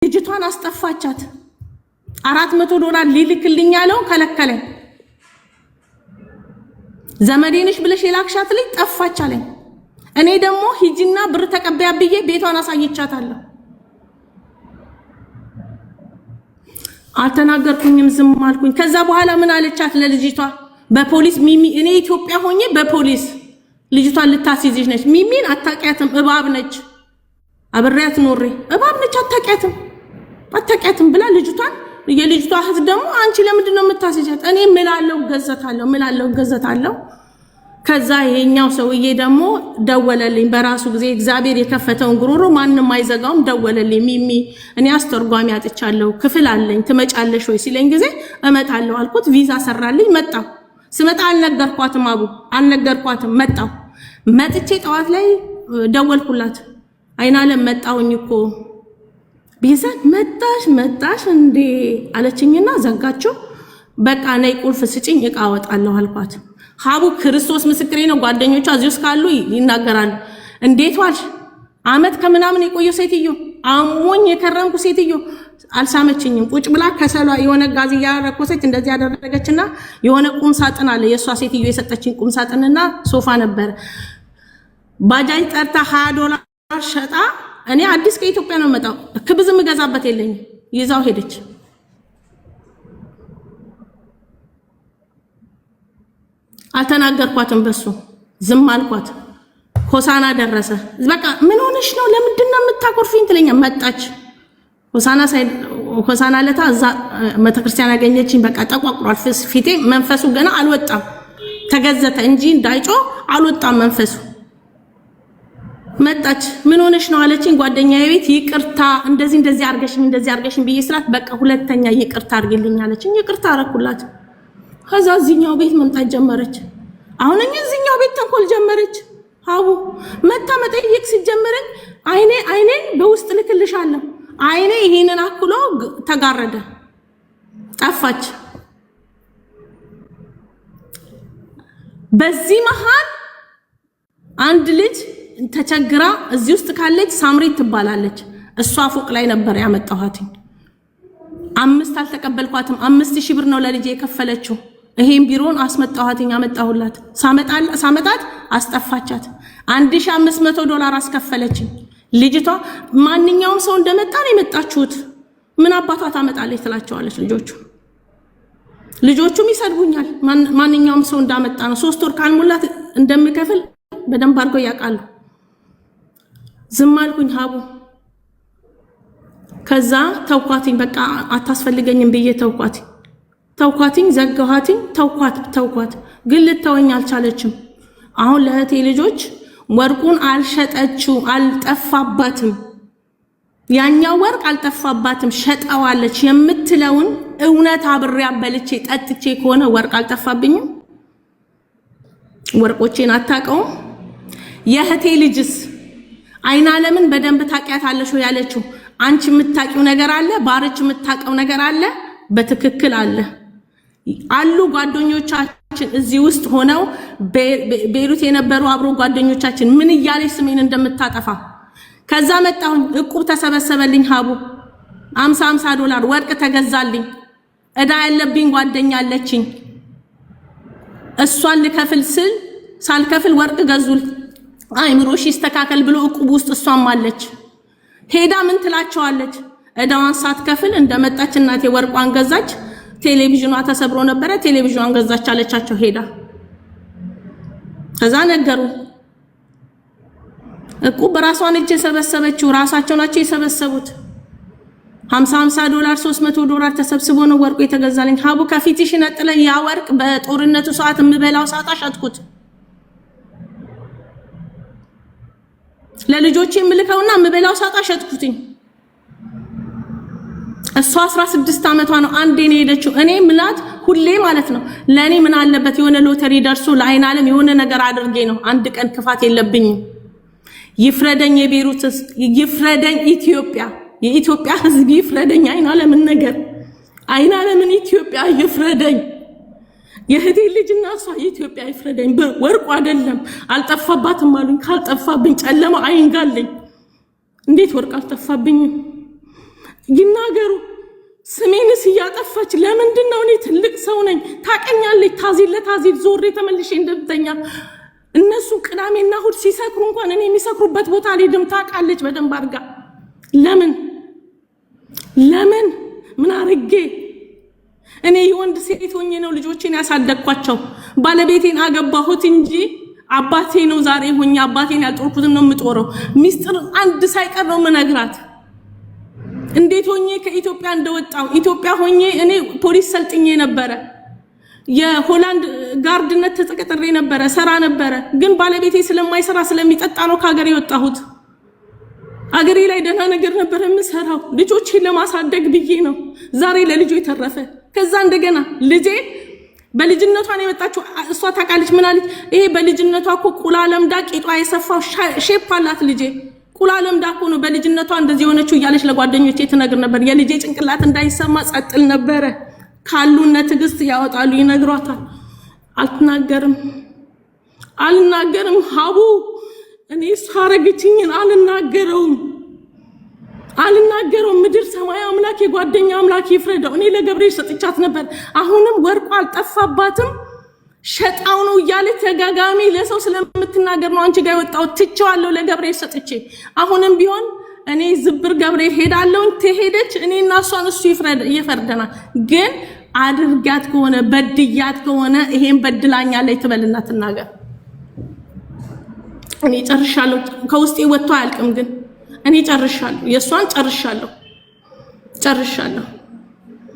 ልጅቷን አስጠፋቻት 400 ዶላር ሊልክልኝ ያለው ከለከለኝ ዘመዴንሽ ብለሽ የላክሻት ልጅ ጠፋች አለኝ እኔ ደግሞ ሂጂና ብር ተቀበያ ብዬ ቤቷን አሳይቻታለሁ አልተናገርኩኝም ዝም አልኩኝ ከዛ በኋላ ምን አለቻት ለልጅቷ በፖሊስ ሚሚ እኔ ኢትዮጵያ ሆኜ በፖሊስ ልጅቷን ልታስይዝሽ ነች ሚሚን አታቂያትም እባብ ነች አብሬያት ኖሬ እባብ ነች አታቂያትም ብላ ልጅቷን የልጅቷ እህት ደግሞ አንቺ ለምንድን ነው የምታስይዛት እኔ ምላለው ገዘታለሁ ከዛ ይሄኛው ሰውዬ ደግሞ ደወለልኝ በራሱ ጊዜ እግዚአብሔር የከፈተውን ጉሮሮ ማንንም አይዘጋውም ደወለልኝ ሚሚ እኔ አስተርጓሚ አጥቻለሁ ክፍል አለኝ ትመጫለሽ ወይ ሲለኝ ጊዜ እመጣለሁ አልኩት ቪዛ ሰራልኝ መጣሁ ስመጣ አልነገርኳትም መጣሁ መጥቼ ጠዋት ላይ ደወልኩላት አይናለም መጣሁኝ እኮ ቢዛ መጣሽ እንዴ አለችኝና ዘጋቸው በቃ ነይ ቁልፍ ስጪኝ እቃ አወጣለሁ አልኳት ሀቡ ክርስቶስ ምስክሬ ነው ጓደኞቿ እዚሁ ካሉ ይናገራሉ እንዴት ዋልሽ አመት ከምናምን የቆየው ሴትዮ አሞኝ የከረምኩ ሴትዮ አልሳመችኝም ቁጭ ብላ ከሰሏ የሆነ ጋዝ ያረኮሰች እንደዚህ ያደረገችና የሆነ ቁም ሳጥን አለ የሷ ሴትዮ የሰጠችኝ ቁም ሳጥንና ሶፋ ነበር ባጃጅ ጠርታ 20 ዶላር ሸጣ እኔ አዲስ ከኢትዮጵያ ነው መጣው ክብዝም ገዛበት የለኝ ይዛው ሄደች አልተናገርኳትም በሱ ዝም አልኳት ሆሳና ደረሰ በቃ ምን ሆነሽ ነው ለምንድን ነው የምታቆርፊኝ ትለኛ መጣች ሆሳና ለታ እዛ መተክርስቲያን ያገኘችኝ በቃ ተቋቁሯል ፊቴ መንፈሱ ገና አልወጣም ተገዘተ እንጂ እንዳይጮ አልወጣም መንፈሱ መጣች ምን ሆነሽ ነው አለችኝ ጓደኛዬ ቤት ይቅርታ እንደዚህ አርገሽኝ ብዬ ስላት በቃ ሁለተኛ ይቅርታ አርግልኝ አለችኝ ይቅርታ አረኩላት ከዛ እዚህኛው ቤት መምጣት ጀመረች አሁን እዚህኛው ቤት ተንኮል ጀመረች አቡ መጣ መጠየቅ ሲጀመረኝ አይኔ በውስጥ ልክልሻለሁ አይኔ ይሄንን አክሎ ተጋረደ ጠፋች በዚህ መሃል አንድ ልጅ ተቸግራ እዚህ ውስጥ ካለች ሳምሪት ትባላለች እሷ ፎቅ ላይ ነበር ያመጣኋት 5 አልተቀበልኳትም 5000 ብር ነው ለልጄ የከፈለችው ይሄን ቢሮን አመጣሁላት ሳመጣት አስጠፋቻት 1500 ዶላር አስከፈለችኝ ልጅቷ ማንኛውም ሰው እንደመጣ ነው የመጣችሁት ምን አባቷ ታመጣለች ትላቸዋለች ልጆቹም ይሰድቡኛል ማንኛውም ሰው እንዳመጣ ነው 3 ወር ካልሞላት እንደምከፍል በደንብ አድርገው ያውቃሉ ዝም አልኩኝ ሀቡ ከዛ ተውኳትኝ በቃ አታስፈልገኝም ብዬ ተውኳትኝ ዘጋኋትኝ ተውኳት ግን ልተወኝ አልቻለችም አሁን ለእህቴ ልጆች ወርቁን አልሸጠችው አልጠፋባትም ያኛው ወርቅ አልጠፋባትም ሸጣዋለች የምትለውን እውነት አብሬ አበልቼ ጠጥቼ ከሆነ ወርቅ አልጠፋብኝም ወርቆቼን አታቀው የእህቴ ልጅስ አይናለምን በደንብ ታቂያታለሽ ያለችው አንቺ የምታቂው ነገር አለ ባርች የምታቀው ነገር አለ በትክክል አሉ ጓደኞቻችን እዚህ ውስጥ ሆነው ቤሩት የነበሩ አብሮ ጓደኞቻችን ምን ይያለሽ ስሜን እንደምታጠፋ ከዛ መጣሁኝ እቁብ ተሰበሰበልኝ ሀቡ 50 ዶላር ወርቅ ተገዛልኝ እዳ ያለብኝ ጓደኛ አለችኝ እሷን ልከፍል ስል ሳልከፍል ወርቅ ገዙል አይምሮሽ ይስተካከል ብሎ እቁብ ውስጥ እሷም አለች ሄዳ ምን ትላቸዋለች እዳዋን ሳትከፍል እንደመጣች እናቴ ወርቋን ገዛች ቴሌቪዥኗ ተሰብሮ ነበር ቴሌቪዥኗን ገዛች አለቻቸው ሄዳ ከዛ ነገሩ እቁብ በራሷን እጅ ሰበሰበችው ራሳቸው ናቸው የሰበሰቡት 50 ዶላር 300 ዶላር ተሰብስቦ ነው ወርቁ የተገዛልኝ ሀቡ ከፊትሽ ነጥለ ያ ወርቅ በጦርነቱ ሰዓት ምበላው ሰዓት አሸጥኩት ለልጆቼ ምልከውና ምበላው ሰዓት አሸጥኩትኝ እሷ 16 አመቷ ነው አንዴ ነው ሄደችው እኔ ምላት ሁሌ ማለት ነው ለኔ ምን አለበት የሆነ ሎተሪ ደርሶ ለአይናለም የሆነ ነገር አድርጌ ነው አንድ ቀን ክፋት የለብኝም ይፍረደኝ የቤሩት ይፍረደኝ የኢትዮጵያ ህዝብ ይፍረደኝ አይናለምን ኢትዮጵያ ይፍረደኝ የህዲ ልጅና እሷ ኢትዮጵያ ይፍረደኝ ወርቁ አይደለም አልጠፋባትም አሉኝ ካልጠፋብኝ ጨለማ አይንጋልኝ እንዴት ወርቅ አልጠፋብኝ ይናገሩ። ስሜንስ እያጠፋች ለምንድን ነው? እኔ ትልቅ ሰው ነኝ ታቀኛለች። ታዚል ለታዚል ዞሬ ተመልሼ እንደምተኛ እነሱ ቅዳሜና እሑድ ሲሰክሩ እንኳን እኔ የሚሰክሩበት ቦታ አልሄድም። ታውቃለች በደንብ አድርጋ። ለምን ምን አርጌ? እኔ የወንድ ሴት ሆኜ ነው ልጆቼን ያሳደግኳቸው። ባለቤቴን አገባሁት እንጂ አባቴ ነው ዛሬ ሆኜ አባቴን ያልጦርኩትን ነው የምጦረው። ሚስጥር አንድ ሳይቀር ነው የምነግራት። እንዴት ሆኜ ከኢትዮጵያ እንደወጣው ኢትዮጵያ ሆኜ እኔ ፖሊስ ሰልጥኜ ነበረ። የሆላንድ ጋርድነት ተቀጥሬ ነበረ፣ ሰራ ነበረ። ግን ባለቤቴ ስለማይሰራ ስለሚጠጣ ነው ከሀገር የወጣሁት። አገሬ ላይ ደህና ነገር ነበር የምሰራው ልጆቼን ለማሳደግ ብዬ ነው። ዛሬ ለልጆ የተረፈ ከዛ እንደገና ልጄ በልጅነቷ ነው የመጣችው። እሷ ታውቃለች። ምን አለች? ይሄ በልጅነቷ እኮ ቁላ ለምዳ ቂጧ የሰፋው ሼፕ አላት ልጄ። ቁላ ለምዳ እኮ ነው በልጅነቷ እንደዚህ የሆነችው እያለች ለጓደኞቼ ትነግር ነበር። የልጄ ጭንቅላት እንዳይሰማ ጸጥል ነበረ። ካሉነ ትዕግስት ያወጣሉ ይነግሯታል። አልናገርም ሀቡ እኔ ሳረግችኝን አልናገረውም። ምድር ሰማይ አምላክ የጓደኛ አምላክ ይፍረደው። እኔ ለገብርኤል ሰጥቻት ነበር። አሁንም ወርቁ አልጠፋባትም። ሸጣው ነው እያለች ተጋጋሚ ለሰው ስለምትናገር ነው አንቺ ጋር የወጣው። ትቼዋለሁ ለገብርኤል ሰጥቼ። አሁንም ቢሆን እኔ ዝብር ገብርኤል ሄዳለሁ። ትሄደች እኔና እሷን እሱ ይፈርደናል። ግን አድርጋት ከሆነ በድያት ከሆነ ይሄን በድላኛለች ትበልና ትናገር። እኔ ጨርሻለሁ። ከውስጤ ወጥቶ አያልቅም። ግን እኔ ጨርሻለሁ። የሷን ጨርሻለሁ።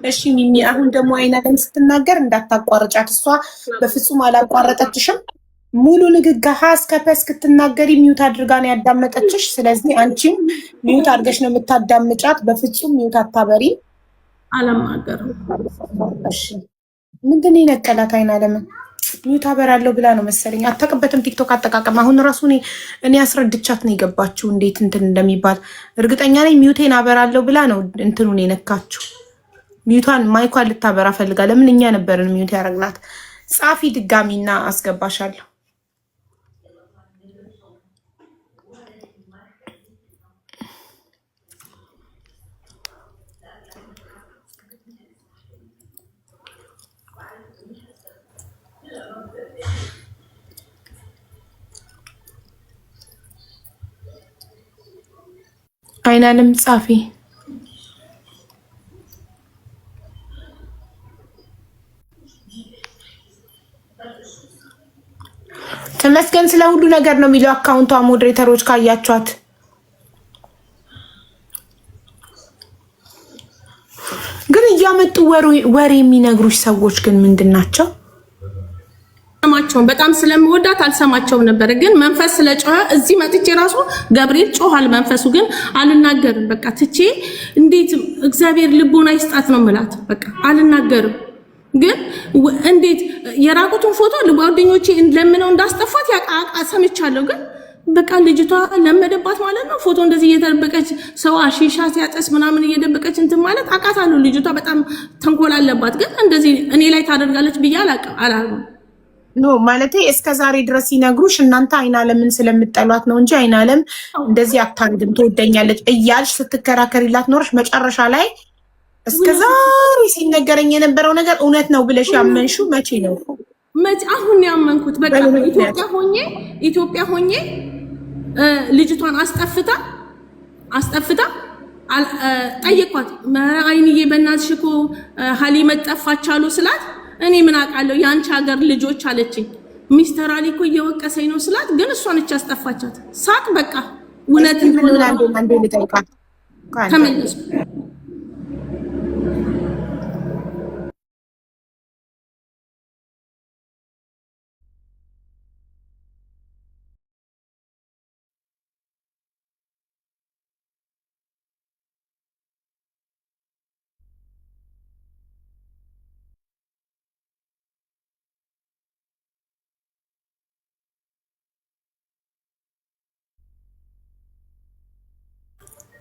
እሺ ሚሚ፣ አሁን ደግሞ አይናለም ስትናገር እንዳታቋርጫት። እሷ በፍጹም አላቋረጠችሽም። ሙሉ ንግግር እስከ ፐ እስክትናገሪ ሚውት አድርጋ ነው ያዳመጠችሽ። ስለዚህ አንቺም ሚውት አድርገሽ ነው የምታዳምጫት። በፍጹም ሚውት አታበሪ። አላማገርም። እሺ ምንድን ነው የነቀላት? አይናለምን ሚውት አበራለሁ ብላ ነው መሰለኝ። አታውቅበትም ቲክቶክ አጠቃቀም። አሁን ራሱ እኔ አስረድቻት ነው የገባችው እንዴት እንትን እንደሚባል። እርግጠኛ ነኝ ሚውቴን አበራለሁ ብላ ነው እንትኑን የነካችው። ሚውቷን ማይኳን ልታበራ ፈልጋ። ለምን እኛ ነበርን ሚውት ያደረግናት። ጻፊ ድጋሚና አስገባሻለሁ። አይናለም ጻፊ ተመስገን ስለ ሁሉ ነገር ነው የሚለው አካውንቷ። ሞዴሬተሮች ካያችኋት ግን እያመጡ ወሬ የሚነግሩሽ ሰዎች ግን ምንድን ናቸው? በጣም ስለምወዳት አልሰማቸውም ነበር። ግን መንፈስ ስለጮኸ እዚህ መጥቼ ራሱ ገብርኤል ጮሃል። መንፈሱ ግን አልናገርም። በቃ ትቼ እንዴት እግዚአብሔር ልቦና ይስጣት ነው የምላት። በቃ አልናገርም። ግን እንዴት የራቁቱን ፎቶ ለጓደኞቼ ለምነው እንዳስጠፋት ያቃቃ ሰምቻለሁ። ግን በቃ ልጅቷ ለመደባት ማለት ነው። ፎቶ እንደዚህ እየተደበቀች ሰው አሺሻ ሲያጠስ ምናምን እየደበቀች እንትን ማለት አቃታለሁ። ልጅቷ በጣም ተንኮል አለባት። ግን እንደዚህ እኔ ላይ ታደርጋለች ብዬ አላውቅም። ኖ ማለቴ እስከ ዛሬ ድረስ ሲነግሩሽ እናንተ አይናለምን ስለምጠሏት ነው እንጂ አይናለም እንደዚህ አታንግም ትወደኛለች እያልሽ ስትከራከሪላት ኖርሽ። መጨረሻ ላይ እስከ ዛሬ ሲነገረኝ የነበረው ነገር እውነት ነው ብለሽ ያመንሽው መቼ ነው? አሁን ያመንኩት በቃ ኢትዮጵያ ሆኜ ልጅቷን አስጠፍታ ጠየኳት። አይንዬ በእናትሽ እኮ ሀሊመት ጠፋች አሉ ስላት እኔ ምን አውቃለሁ የአንቺ ሀገር ልጆች አለችኝ። ሚስተር አሊ እኮ እየወቀሰኝ ነው ስላት ግን እሷ ነች ያስጠፋቻት። ሳቅ በቃ እውነት ተመለሱ።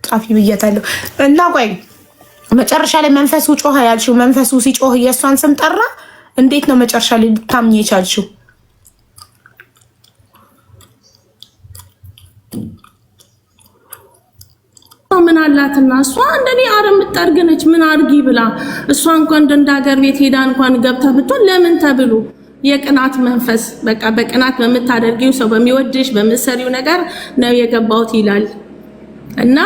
ጻፊ ብያታለሁ። እና ቆይ መጨረሻ ላይ መንፈሱ ጮኸ ያልሽው፣ መንፈሱ ሲጮህ የእሷን ስም ጠራ። እንዴት ነው መጨረሻ ላይ ልታምኚ የቻልሽው? ምን አላትና እሷ እንደኔ አረም ጠርገነች ምን አርጊ ብላ እሷ እንኳን እንደ ሀገር ቤት ሄዳ እንኳን ገብታ ብትሆን ለምን ተብሎ የቅናት መንፈስ በቃ በቅናት በመታደርጊው ሰው በሚወድሽ በመሰሪው ነገር ነው የገባውት ይላል እና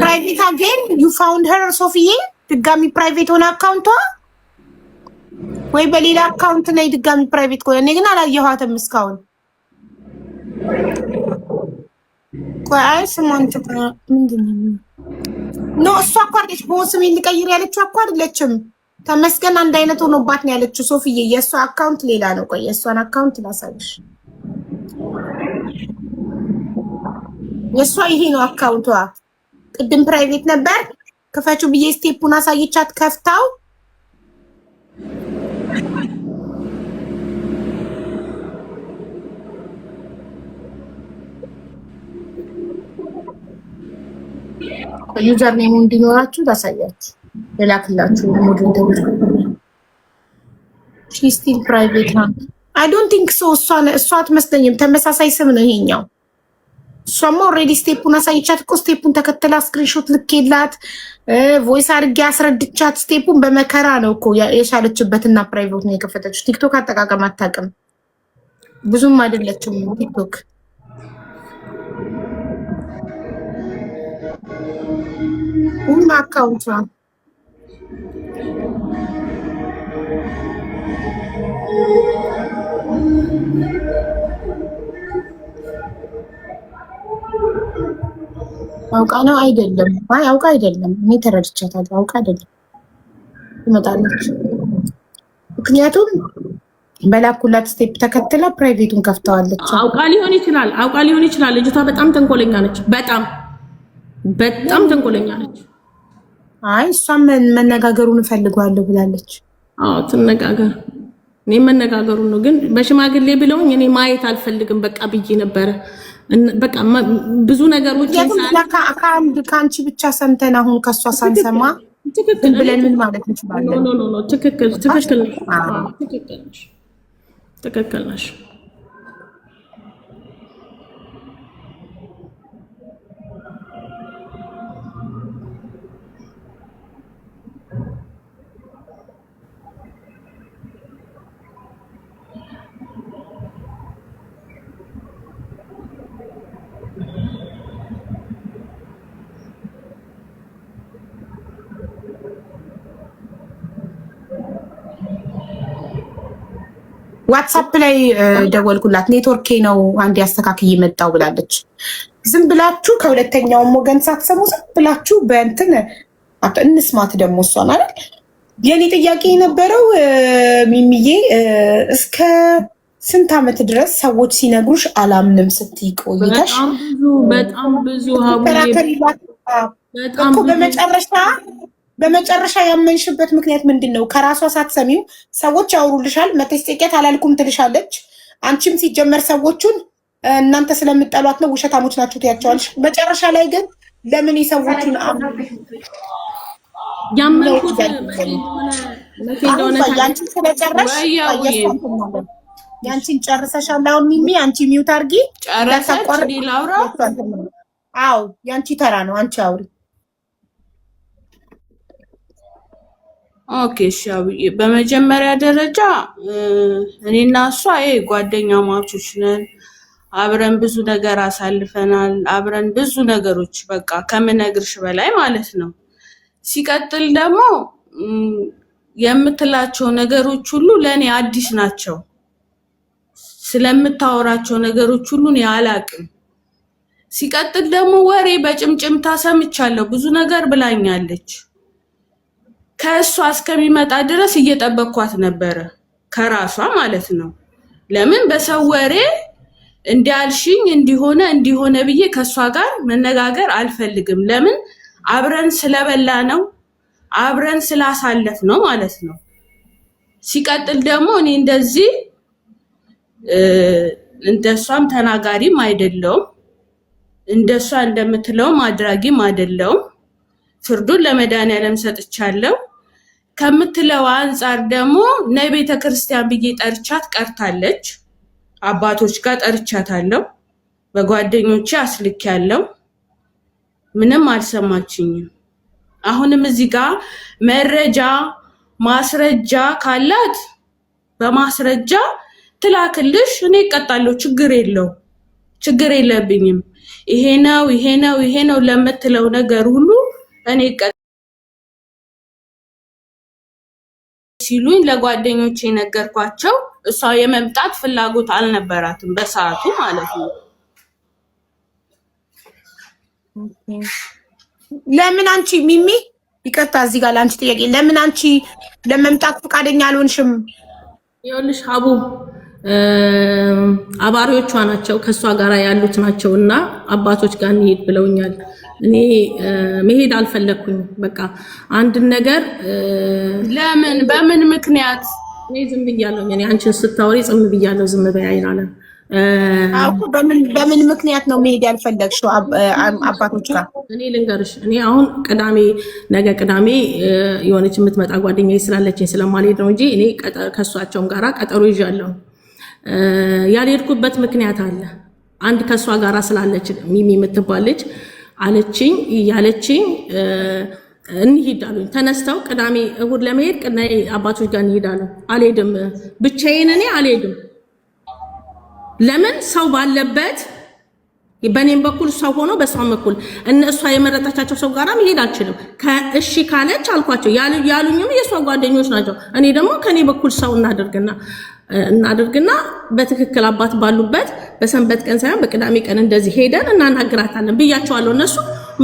ፕራይቬት አገን you found her ሶፊዬ ድጋሚ ፕራይቬት ሆነ አካውንቷ ወይ በሌላ አካውንት ላይ ድጋሚ ፕራይቬት ኮኔ ግን አላየኋትም እስካሁን ቆይ ስሟን ተቀራ ምንድነው ኖ እሷ እኮ አይደለች በስሜን ልቀይር ያለችው እኮ አይደለችም ተመስገን አንድ አይነት ሆኖባት ነው ያለችው ሶፊዬ የሷ አካውንት ሌላ ነው ቆይ የሷን አካውንት ላሳይሽ የሷ ይሄ ነው አካውንቷ ቅድም ፕራይቬት ነበር ከፈቹ ብዬ ስቴፑን አሳይቻት ከፍታው ዩዘር ኔም እንዲኖራችሁ ታሳያችሁ ለላክላችሁ ሞዴል ተውት ሺ ስቲል ፕራይቬት ነው አይ ዶንት ቲንክ ሶ እሷ አትመስለኝም ተመሳሳይ ስም ነው ይሄኛው እሷማ ኦልሬዲ ስቴፑን አሳይቻት እኮ ስቴፑን ተከተላ ስክሪንሾት ልኬላት ቮይስ አድርጌ አስረድቻት ስቴፑን በመከራ ነው እኮ የሻለችበትና ፕራይቬት ነው የከፈተችው ቲክቶክ አጠቃቀም አታውቅም ብዙም አይደለችም ቲክቶክ ሁሉ አካውንት ነው አውቃ ነው አይደለም አይ አውቃ አይደለም እኔ ተረድቻታለሁ አውቃ አይደለም ትመጣለች ምክንያቱም በላኩላት ስቴፕ ተከትላ ፕራይቬቱን ከፍተዋለች አውቃ ሊሆን ይችላል ልጅቷ በጣም ተንኮለኛ ነች በጣም ተንኮለኛ ነች አይ እሷም መነጋገሩን ፈልጓለሁ ብላለች አዎ ትነጋገር እኔ መነጋገሩን ነው ግን በሽማግሌ ብለውኝ እኔ ማየት አልፈልግም በቃ ብዬ ነበር በቃ ብዙ ነገሮች ከአንቺ ብቻ ሰምተን አሁን ከሷ ሳንሰማ ብለን ምን ማለት እንችላለን ኖ ትክክል ነሽ ዋትስአፕ ላይ ደወልኩላት ኔትወርኬ ነው አንድ ያስተካክዬ መጣው ብላለች ዝም ብላችሁ ከሁለተኛውም ወገን ሳትሰሙ ዝም ብላችሁ በእንትን እንስማት ደግሞ እሷን አይደል የኔ ጥያቄ የነበረው ሚሚዬ እስከ ስንት ዓመት ድረስ ሰዎች ሲነግሩሽ አላምንም ስትይ ቆይተሽ በጣም ብዙ እኮ በመጨረሻ ያመንሽበት ምክንያት ምንድነው ከራሷ ሳትሰሚው ሰዎች ያወሩልሻል መተሽ ጥቂት አላልኩም ትልሻለች አንቺም ሲጀመር ሰዎቹን እናንተ ስለምጠሏት ነው ውሸታሞች ናችሁ ትያቸዋለሽ መጨረሻ ላይ ግን ለምን የሰዎቹን ያመንኩት ያንቺ ስለጨረሽ ያንቺን ጨርሰሻል አሁን ሚሚ አንቺ ሚውት አድርጊ ጨረሰች ላውራ አዎ ያንቺ ተራ ነው አንቺ አውሪ ኦኬ ሻውዬ በመጀመሪያ ደረጃ እኔና እሷ ጓደኛማቾች ነን አብረን ብዙ ነገር አሳልፈናል አብረን ብዙ ነገሮች በቃ ከምነግርሽ በላይ ማለት ነው ሲቀጥል ደግሞ የምትላቸው ነገሮች ሁሉ ለኔ አዲስ ናቸው ስለምታወራቸው ነገሮች ሁሉ እኔ አላቅም ሲቀጥል ደግሞ ወሬ በጭምጭምታ ሰምቻለሁ ብዙ ነገር ብላኛለች ከሷ እስከሚመጣ ድረስ እየጠበቅኳት ነበር ከራሷ ማለት ነው ለምን በሰው ወሬ እንዲያልሽኝ እንዲሆነ ብዬ ከሷ ጋር መነጋገር አልፈልግም ለምን አብረን ስለበላ ነው አብረን ስላሳለፍ ነው ማለት ነው ሲቀጥል ደግሞ እኔ እንደዚህ እንደሷም ተናጋሪም አይደለም እንደሷ እንደምትለው ማድራጊም አይደለም ፍርዱን ለመድኃኒዓለም ሰጥቻለሁ ከምትለው አንፃር ደግሞ ነቤተ ክርስቲያን ብዬ ጠርቻት ቀርታለች አባቶች ጋር ጠርቻታለሁ በጓደኞቼ አስልኪያለሁ ምንም አልሰማችኝም። አሁንም እዚህ ጋር መረጃ ማስረጃ ካላት በማስረጃ ትላክልሽ፣ እኔ እቀጣለሁ። ችግር የለብኝም። ይሄ ነው ለምትለው ነገር ሁሉ እኔ ሲሉኝ ለጓደኞቼ ነገርኳቸው። እሷ የመምጣት ፍላጎት አልነበራትም በሰዓቱ ማለት ነው። ለምን አንቺ ሚሚ ይቅርታ፣ እዚህ ጋር ለአንቺ ጥያቄ፣ ለምን አንቺ ለመምጣት ፈቃደኛ አልሆንሽም? ይኸውልሽ ሀቡ አባሪዎቿ ናቸው ከእሷ ጋር ያሉት ናቸው እና አባቶች ጋር እንሄድ ብለውኛል። እኔ መሄድ አልፈለኩኝ። በቃ አንድን ነገር ለምን በምን ምክንያት እኔ ዝም ብያለሁ። እኔ አንቺን ስታወሪ ዝም ብያለሁ። ዝም በይ አይናለም። አውቁ በምን ምክንያት ነው መሄድ ያልፈለግሽው አባቶች ጋር? እኔ ልንገርሽ፣ እኔ አሁን ነገ ቅዳሜ የሆነች የምትመጣ ጓደኛዬ ስላለችኝ ስለማልሄድ ነው እንጂ እኔ ከእሷቸውም ጋራ ቀጠሮ ይዣለሁ። ያልሄድኩበት ምክንያት አለ። አንድ ከእሷ ጋራ ስላለች ሚሚ የምትባል ልጅ ያለችኝ እንሂድ አሉኝ። ተነስተው ቅዳሜ እሑድ ለመሄድ አባቶች ጋር እንሂዳለሁ። አልሄድም፣ ብቻዬን እኔ አልሄድም። ለምን ሰው ባለበት በእኔም በኩል ሰው ሆኖ በሷም በኩል እሷ የመረጠቻቸው ሰው ጋራ መሄድ አልችልም። እሺ ካለች አልኳቸው። ያሉኝም የሷ ጓደኞች ናቸው። እኔ ደግሞ ከኔ በኩል ሰው እናድርግና በትክክል አባት ባሉበት በሰንበት ቀን ሳይሆን በቅዳሜ ቀን እንደዚህ ሄደን እናናግራታለን ብያቸዋለሁ።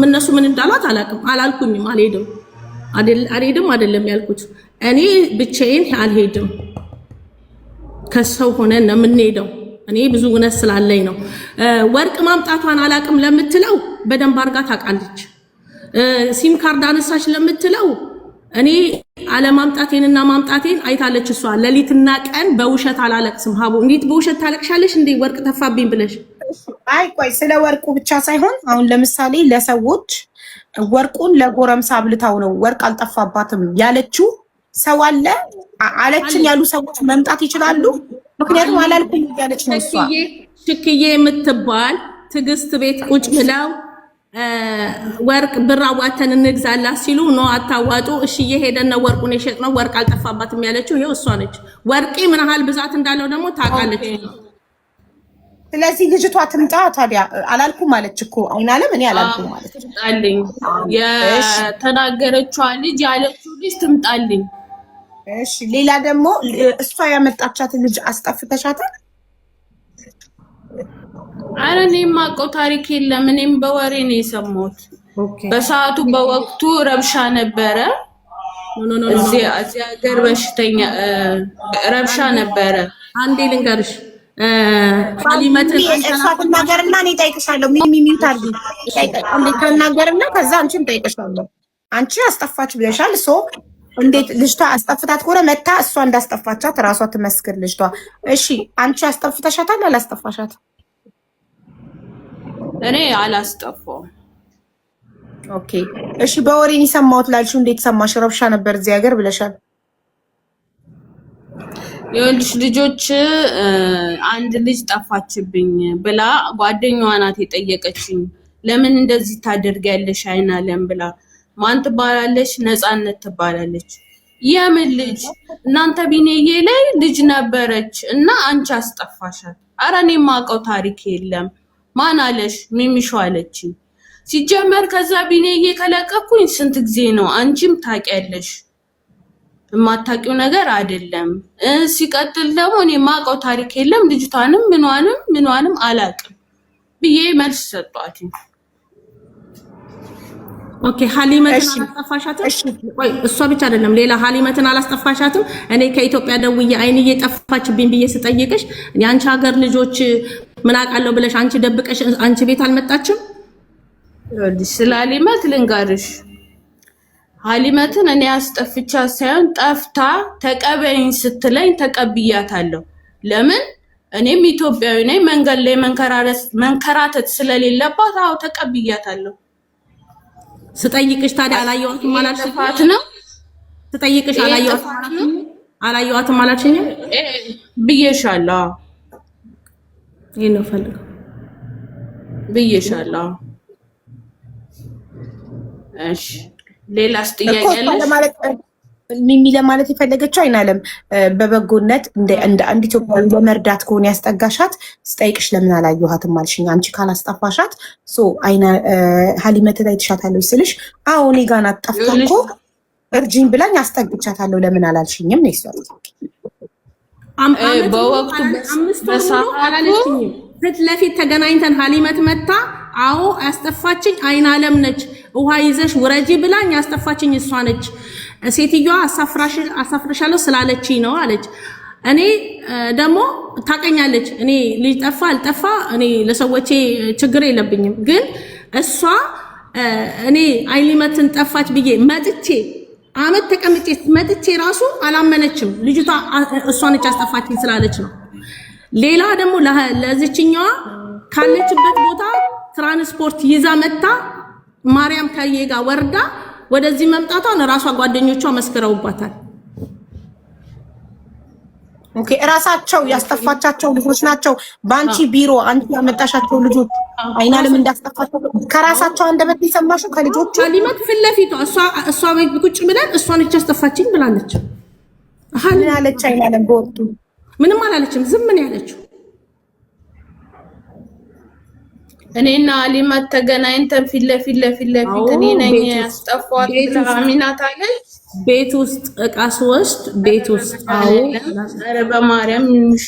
እነሱ ምን እንዳሏት አላልኩኝም። አልሄድም አይደለም ያልኩት። እኔ ብቻዬን አልሄድም፣ ከሰው ሆነን ነው የምንሄደው። እኔ ብዙ እውነት ስላለኝ ነው። ወርቅ ማምጣቷን አላቅም ለምትለው በደንብ አርጋ ታውቃለች። ሲም ካርድ አነሳች ለምትለው እኔ አለማምጣቴንና ማምጣቴን አይታለች። እሷ ሌሊትና ቀን በውሸት አላለቅስም። ሀቡ እንዴት በውሸት ታለቅሻለሽ እንዴ? ወርቅ ተፋብኝ ብለሽ። አይ ቆይ፣ ስለ ወርቁ ብቻ ሳይሆን አሁን ለምሳሌ ለሰዎች ወርቁን ለጎረምሳ አብልታው ነው ወርቅ አልጠፋባትም ያለችው ሰው አለ። አለችን ያሉ ሰዎች መምጣት ይችላሉ። ምክንያቱም አላልኩኝ እያለች ነው እሷ። ሽክዬ የምትባል ትዕግስት ቤት ቁጭ ብለው ወርቅ ብር አዋተን እንግዛላት ሲሉ ነው አታዋጡ፣ እሺ እየሄደን ነው ወርቁን የሸጥነው፣ ወርቅ አልጠፋባትም ያለችው ይኸው እሷ ነች። ወርቄ ምን ያህል ብዛት እንዳለው ደግሞ ታውቃለች። ስለዚህ ልጅቷ ትምጣ ታዲያ። አላልኩም ማለች እኮ አይናለም። እኔ አላልኩም ማለት ትምጣልኝ፣ የተናገረችዋ ልጅ ያለችው ልጅ ትምጣልኝ። እሺ ሌላ ደግሞ እሷ ያመጣቻትን ልጅ አስጠፍተሻታል? አረ እኔ የማውቀው ታሪክ የለም። እኔም በወሬ ነው የሰማሁት። በሰዓቱ በወቅቱ ረብሻ ነበረ። እዚህ ሀገር በሽተኛ ረብሻ ነበረ። አንዴ ልንገርሽ ሀሊመትን እሷ ትናገርና እኔ እጠይቅሻለሁ። ሚሚ ታርዲ ትናገርና ከዛ አንቺን እጠይቅሻለሁ። አንቺ አስጠፋች ብለሻል። እንዴት ልጅቷ አስጠፍታት ከሆነ መታ እሷ እንዳስጠፋቻት እራሷ ትመስክር ልጅቷ። እሺ አንቺ አስጠፍተሻታል አላስጠፋሻት? እኔ አላስጠፋውም። ኦኬ እሺ በወሬን የሰማሁት ላልሽው እንዴት ሰማሽ? ረብሻ ነበር እዚህ ሀገር ብለሻል። የወልሽ ልጆች አንድ ልጅ ጠፋችብኝ ብላ ጓደኛዋ ናት የጠየቀችኝ። ለምን እንደዚህ ታደርጊያለሽ አይናለም ብላ። ማን ትባላለች? ነፃነት ትባላለች። የምን ልጅ? እናንተ ቢኔዬ ላይ ልጅ ነበረች እና አንቺ አስጠፋሻት። አረ እኔ የማውቀው ታሪክ የለም። ማን አለሽ? ሚሚሾ አለችኝ። ሲጀመር ከዛ ቢኔዬ ከለቀኩኝ ስንት ጊዜ ነው? አንቺም ታውቂያለሽ። የማታውቂው ነገር አይደለም። ሲቀጥል ደግሞ እኔ የማውቀው ታሪክ የለም። ልጅቷንም ምኗንም አላውቅም ብዬ መልስ ሰጧት። ኦኬ ሀሊመትን አላስጠፋሻትም? ቆይ እሷ ብቻ አይደለም ሌላ ሀሊመትን አላስጠፋሻትም? እኔ ከኢትዮጵያ ደውዬ አይንዬ ጠፋችብኝ ብዬ ስጠይቅሽ የአንቺ ሀገር ልጆች ምን አውቃለሁ ብለሽ አንቺ ደብቀሽ አንቺ ቤት አልመጣችም? ስለ ሀሊመት ልንገርሽ፣ ሀሊመትን እኔ አስጠፍቻ ሳይሆን ጠፍታ ተቀበይኝ ስትለኝ ተቀብያታለሁ። ለምን? እኔም ኢትዮጵያዊ ነኝ። መንገድ ላይ መንከራተት ስለሌለባት አዎ ተቀብያታለሁ። ስጠይቅሽ ታዲያ አላየኋትም አላልሽኝ ነው? ስጠይቅሽ አላየኋትም አላልሽኝ ብዬሻለሁ። ይሄን ነው ፈልገው ብዬሻለሁ። እሺ ሌላስ ጥያቄ አለሽ? ሚሚ ለማለት የፈለገችው አይናለም በበጎነት እንደ አንድ ኢትዮጵያዊ በመርዳት ከሆነ ያስጠጋሻት ስጠይቅሽ ለምን አላየኋትም አልሽኝ። አንቺ ካላስጠፋሻት አይና ሀሊመት ላይ ትሻታለች ስልሽ አዎ እኔ ጋር ናት ጠፍታ እኮ እርጅኝ ብላኝ አስጠግቻታለሁ ለምን አላልሽኝም ነው ይሷል። በወቅቱ ፊት ለፊት ተገናኝተን ሀሊመት መታ አዎ ያስጠፋችኝ አይናለም ነች ውሃ ይዘሽ ውረጂ ብላኝ ያስጠፋችኝ እሷ ነች ሴትዮዋ አሳፍረሻለሁ ስላለችኝ ነው አለች። እኔ ደግሞ ታቀኛለች እኔ ልጅ ጠፋ አልጠፋ እኔ ለሰዎቼ ችግር የለብኝም። ግን እሷ እኔ አይሊመትን ጠፋች ብዬ መጥቼ አመት ተቀምጬ መጥቼ ራሱ አላመነችም። ልጅቷ እሷ ነች አስጠፋችኝ ስላለች ነው። ሌላ ደግሞ ለዚችኛዋ ካለችበት ቦታ ትራንስፖርት ይዛ መታ ማርያም ከየጋ ወርዳ ወደዚህ መምጣቷን ራሷ ጓደኞቿ መስክረውባታል። ኦኬ ራሳቸው ያስጠፋቻቸው ልጆች ናቸው። ባንቺ ቢሮ አንቺ ያመጣሻቸው ልጆች አይናለም እንዳስጠፋቸው ከራሳቸው አንደበት የሰማሽው ከልጆቹ ሀሊመት ፊት ለፊቷ እሷ ቁጭ ብለን እሷ ነች ያስጠፋችኝ ብላለች። ምን አለች አይናለም? በወቅቱ ምንም አላለችም፣ ዝም ምን ያለችው እኔና ሀሊመት ተገናኝተን ፊት ለፊት እኔ ነኝ ያስጠፋት አሚናት አለች። ቤት ውስጥ እቃ ስወስድ ቤት ውስጥ ኧረ በማርያም ምንሾ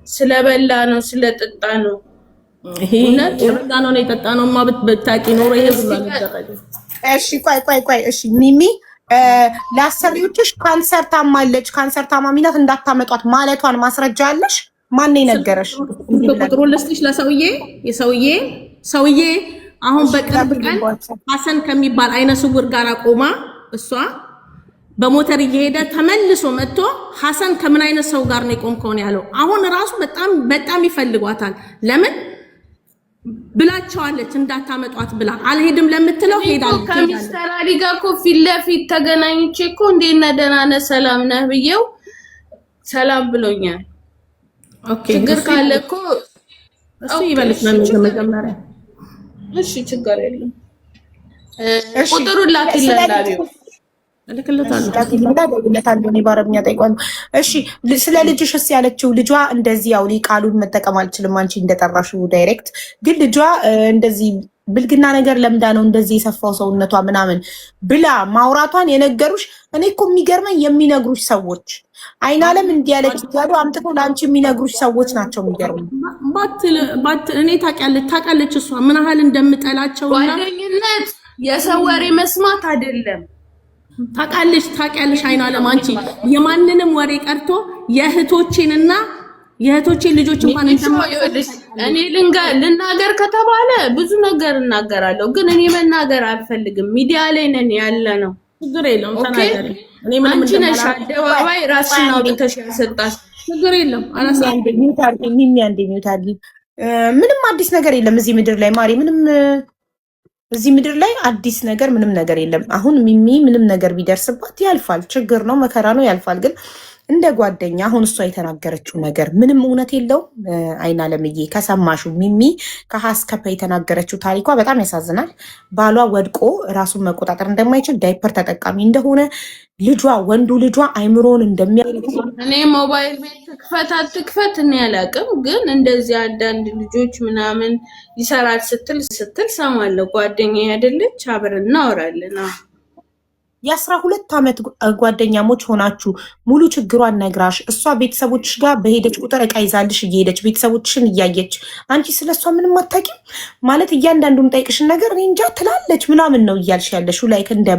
ስለበላ ነው ስለጠጣ ነው። ይሄ ስለበላ ነው የጠጣ ነው ብታውቂ ኖሮ ይሄ ሁሉ አልደረገም። እሺ ቆይ እሺ ሚሚ ለአሰሪዎችሽ ካንሰር ታማለች ካንሰር ታማሚ ናት እንዳታመጧት ማለቷን ማስረጃ አለሽ? ማን የነገረሽ? ቁጥሩን ልስጥሽ ሰውዬ አሁን በቅርብ ቀን ሀሰን ከሚባል አይነ ስውር ጋር ቆማ እሷ በሞተር እየሄደ ተመልሶ መጥቶ ሀሰን ከምን አይነት ሰው ጋር ነው የቆምከው ነው ያለው። አሁን ራሱ በጣም ይፈልጓታል። ለምን ብላቸዋለች እንዳታመጧት ብላ አልሄድም ለምትለው ሄዳለች። ከሚስተር አሊ ጋር እኮ ፊት ለፊት ተገናኝቼ እኮ እንዴት ነህ ደህና ነህ ሰላም ነህ ብዬው ሰላም ብሎኛል። ኦኬ ችግር ካለ እኮ እሱ ይበልጥ ነው መጀመሪያ። እሺ ችግር የለም። ቁጥሩን ላኪልኝ እልክለታለሁ እኔ በአረብኛ ጠይቋለሁ። እሺ ስለ ልጅሽስ ያለችው ልጇ እንደዚህ ያው ቃሉን መጠቀም አልችልም አንቺ እንደጠራሽው ዳይሬክት ግን ልጇ እንደዚህ ብልግና ነገር ለምዳ ነው እንደዚህ የሰፋው ሰውነቷ ምናምን ብላ ማውራቷን የነገሩሽ? እኔ እኮ የሚገርመኝ የሚነግሩሽ ሰዎች አይናለም እንዲያለች ያሉ አምጥቶ ለአንቺ የሚነግሩሽ ሰዎች ናቸው የሚገርመኝ። እኔ ታውቂያለች እሷ ምን ያህል እንደምጠላቸው ጓደኝነት የሰው ወሬ መስማት አይደለም። ታውቂያለሽ አይናለም አንቺ የማንንም ወሬ ቀርቶ የእህቶቼንና የእህቶቼን ልጆች እንኳን እኔ ልናገር ከተባለ ብዙ ነገር እናገራለሁ፣ ግን እኔ መናገር አልፈልግም። ሚዲያ ላይ ነን ያለ ነው። ችግር የለውም ተናገሪ። እኔ ምንም አንቺ ነሽ አደባባይ ራስሽን አውጥተሽ ያሰጣሽ። ችግር የለም ምንም አዲስ ነገር የለም እዚህ ምድር ላይ ማሪ። ምንም እዚህ ምድር ላይ አዲስ ነገር ምንም ነገር የለም። አሁን ሚሚ ምንም ነገር ቢደርስባት ያልፋል፣ ችግር ነው መከራ ነው ያልፋል። ግን እንደ ጓደኛ አሁን እሷ የተናገረችው ነገር ምንም እውነት የለውም። አይናለምዬ ከሰማሹ ሚሚ ከሀስከፈ የተናገረችው ታሪኳ በጣም ያሳዝናል። ባሏ ወድቆ ራሱን መቆጣጠር እንደማይችል ዳይፐር ተጠቃሚ እንደሆነ ልጇ ወንዱ ልጇ አይምሮን እንደሚያልቅ እኔ ሞባይል ቤት ትክፈት አትክፈት እኔ አላውቅም፣ ግን እንደዚህ አንዳንድ ልጆች ምናምን ይሰራል ስትል ሰማለሁ። ጓደኛዬ አይደለች አብረን እናወራለን። የ12 ዓመት ጓደኛሞች ሆናችሁ ሙሉ ችግሯን ነግራሽ እሷ ቤተሰቦችሽ ጋር በሄደች ቁጥር እቃ ይዛልሽ እየሄደች ቤተሰቦችሽን እያየች አንቺ ስለሷ ምንም አታውቂም ማለት እያንዳንዱን ጠይቅሽን ነገር እኔ እንጃ ትላለች ምናምን ነው እያልሽ ያለሽው ላይክ እንደ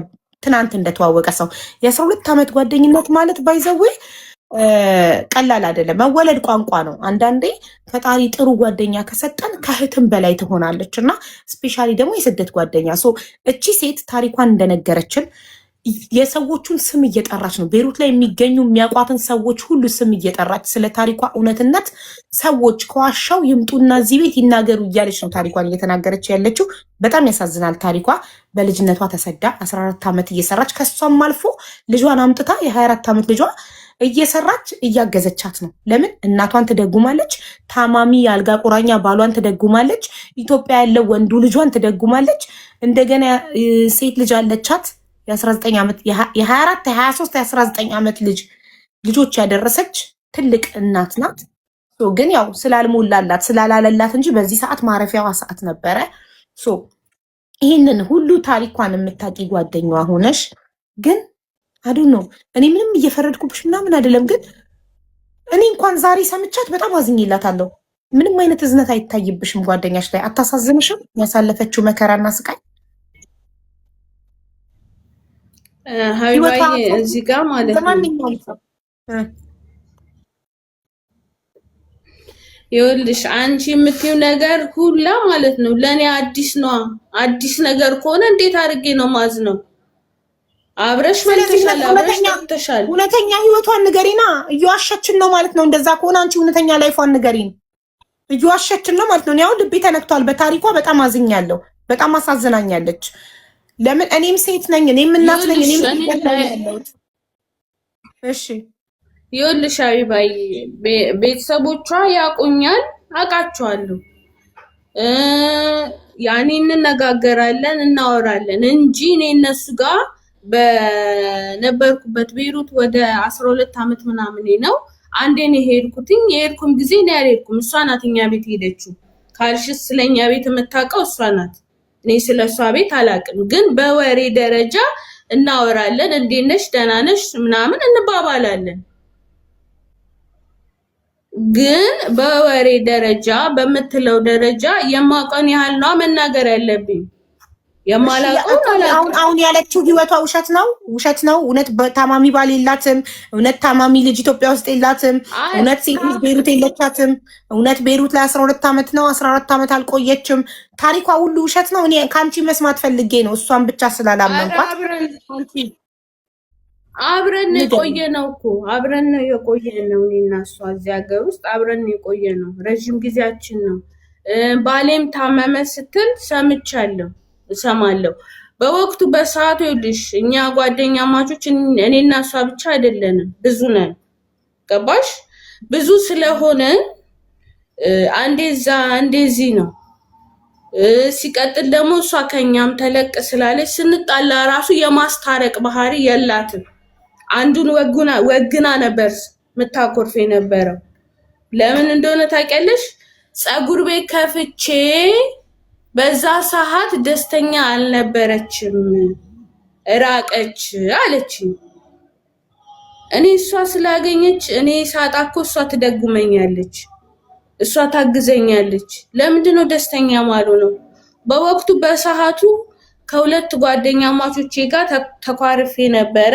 ትናንት እንደተዋወቀ ሰው የ12 ዓመት ጓደኝነት ማለት ባይዘዌ ቀላል አይደለም። መወለድ ቋንቋ ነው። አንዳንዴ ፈጣሪ ጥሩ ጓደኛ ከሰጠን ከእህትም በላይ ትሆናለች እና ስፔሻሊ ደግሞ የስደት ጓደኛ እቺ ሴት ታሪኳን እንደነገረችን የሰዎቹን ስም እየጠራች ነው። ቤሩት ላይ የሚገኙ የሚያውቋትን ሰዎች ሁሉ ስም እየጠራች ስለ ታሪኳ እውነትነት ሰዎች ከዋሻው ይምጡና እዚህ ቤት ይናገሩ እያለች ነው ታሪኳን እየተናገረች ያለችው። በጣም ያሳዝናል ታሪኳ። በልጅነቷ ተሰዳ 14 ዓመት እየሰራች ከሷም አልፎ ልጇን አምጥታ የ24 ዓመት ልጇ እየሰራች እያገዘቻት ነው። ለምን እናቷን ትደጉማለች፣ ታማሚ የአልጋ ቁራኛ ባሏን ትደጉማለች፣ ኢትዮጵያ ያለው ወንዱ ልጇን ትደጉማለች። እንደገና ሴት ልጅ አለቻት የ19 ዓመት የ24 የ23 የ19 ዓመት ልጆች ያደረሰች ትልቅ እናት ናት። ግን ያው ስላልሞላላት ስላላለላት እንጂ በዚህ ሰዓት ማረፊያዋ ሰዓት ነበረ። ይህንን ሁሉ ታሪኳን የምታውቂ ጓደኛዋ ሆነሽ ግን አዱ ነው። እኔ ምንም እየፈረድኩብሽ ምናምን አይደለም፣ ግን እኔ እንኳን ዛሬ ሰምቻት በጣም አዝኜላታለሁ። ምንም አይነት እዝነት አይታይብሽም ጓደኛሽ ላይ? አታሳዝንሽም? ያሳለፈችው መከራና ስቃይ ሀይባዬ እዚህ ጋር ማለት ነው። ይኸውልሽ አንቺ የምትይው ነገር ሁላ ማለት ነው ለእኔ አዲስ ነው። አዲስ ነገር ከሆነ እንዴት አድርጌ ነው ማዝ ነው? አብረሽ መልተሻል፣ አብረሽ ተሻል። እውነተኛ ህይወቷን ንገሪና። እየዋሸችን ነው ማለት ነው። እንደዛ ከሆነ አንቺ እውነተኛ ላይፏን ንገሪን። እየዋሸችን ነው ማለት ነው። ያው ልቤ ተነክቷል። በታሪኳ በጣም አዝኛለሁ። በጣም አሳዝናኛለች። ለምን እኔም ሴት ነኝ፣ እኔም እናት ነኝ፣ እኔም ያለሁት። እሺ ይኸውልሽ አቢባዬ ቤተሰቦቿ ያውቁኛል፣ አውቃቸዋለሁ። ያኔ እንነጋገራለን፣ እናወራለን እንጂ እኔ እነሱ ጋር በነበርኩበት ቤይሩት ወደ 12 ዓመት ምናምን ነው። አንዴ ነው የሄድኩትኝ። የሄድኩም ጊዜ ነው ያልሄድኩም። እሷ ናት እኛ ቤት ሄደችው። ካልሽስ ስለኛ ቤት የምታውቀው እሷ ናት። እኔ ስለሷ ቤት አላውቅም፣ ግን በወሬ ደረጃ እናወራለን። እንዴት ነሽ፣ ደህና ነሽ ምናምን እንባባላለን። ግን በወሬ ደረጃ በምትለው ደረጃ የማውቀውን ያህል ነው መናገር ያለብኝ። አሁን ያለችው ህይወቷ ውሸት ነው። እውነት ታማሚ ባል የላትም። እውነት ታማሚ ልጅ ኢትዮጵያ ውስጥ የላትም። እውነት ሴት ልጅ ቤይሩት የለቻትም። እውነት ቤይሩት ላይ 12 ዓመት ነው፣ 14 ዓመት አልቆየችም። ታሪኳ ሁሉ ውሸት ነው። እኔ ከአንቺ መስማት ፈልጌ ነው፣ እሷን ብቻ ስላላመንኳት። አብረን የቆየ ነው እኮ አብረን ነው የቆየ ነው። እኔና እሷ እዚህ ሀገር ውስጥ አብረን የቆየ ነው። ረዥም ጊዜያችን ነው። ባሌም ታመመ ስትል ሰምቻለሁ፣ እሰማለሁ። በወቅቱ በሰዓቱ ይልሽ እኛ ጓደኛ ማቾች እኔና እሷ ብቻ አይደለንም፣ ብዙ ነን። ገባሽ? ብዙ ስለሆነ አንዴ እዛ አንዴ እዚህ ነው። ሲቀጥል ደግሞ እሷ ከኛም ተለቅ ስላለች ስንጣላ ራሱ የማስታረቅ ባህሪ የላትም። አንዱን ወግና ነበር ምታኮርፍ የነበረው። ለምን እንደሆነ ታውቂያለሽ? ፀጉር ቤት ከፍቼ በዛ ሰዓት ደስተኛ አልነበረችም፣ ራቀች አለችኝ። እኔ እሷ ስላገኘች እኔ ሳጣ እኮ እሷ ትደጉመኛለች፣ እሷ ታግዘኛለች። ለምንድን ነው ደስተኛ ማሉ ነው? በወቅቱ በሰዓቱ ከሁለት ጓደኛ ማቾቼ ጋር ተኳርፌ ነበረ።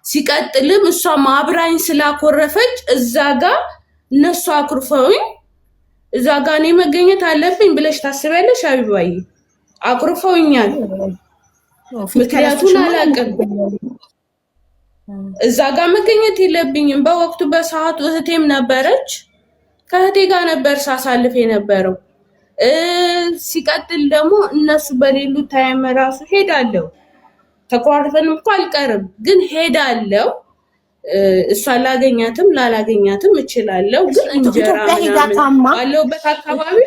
ሲቀጥልም እሷ ማብራኝ ስላኮረፈች እዛ ጋር እነሱ አኩርፈውኝ እዛ ጋር እኔ መገኘት አለብኝ ብለሽ ታስቢያለሽ? አቢባዬ አኩርፈውኛል። ምክንያቱን አላውቅም። እዛ ጋር መገኘት የለብኝም። በወቅቱ በሰዓቱ እህቴም ነበረች። ከእህቴ ጋር ነበር ሳሳልፍ የነበረው። ሲቀጥል ደግሞ እነሱ በሌሉ ታይም ራሱ ሄዳለሁ። ተኳርፈንም እኮ አልቀርም፣ ግን ሄዳለሁ። እሷ ላገኛትም ላላገኛትም እችላለሁ። ግን እንጀራ ባለውበት አካባቢ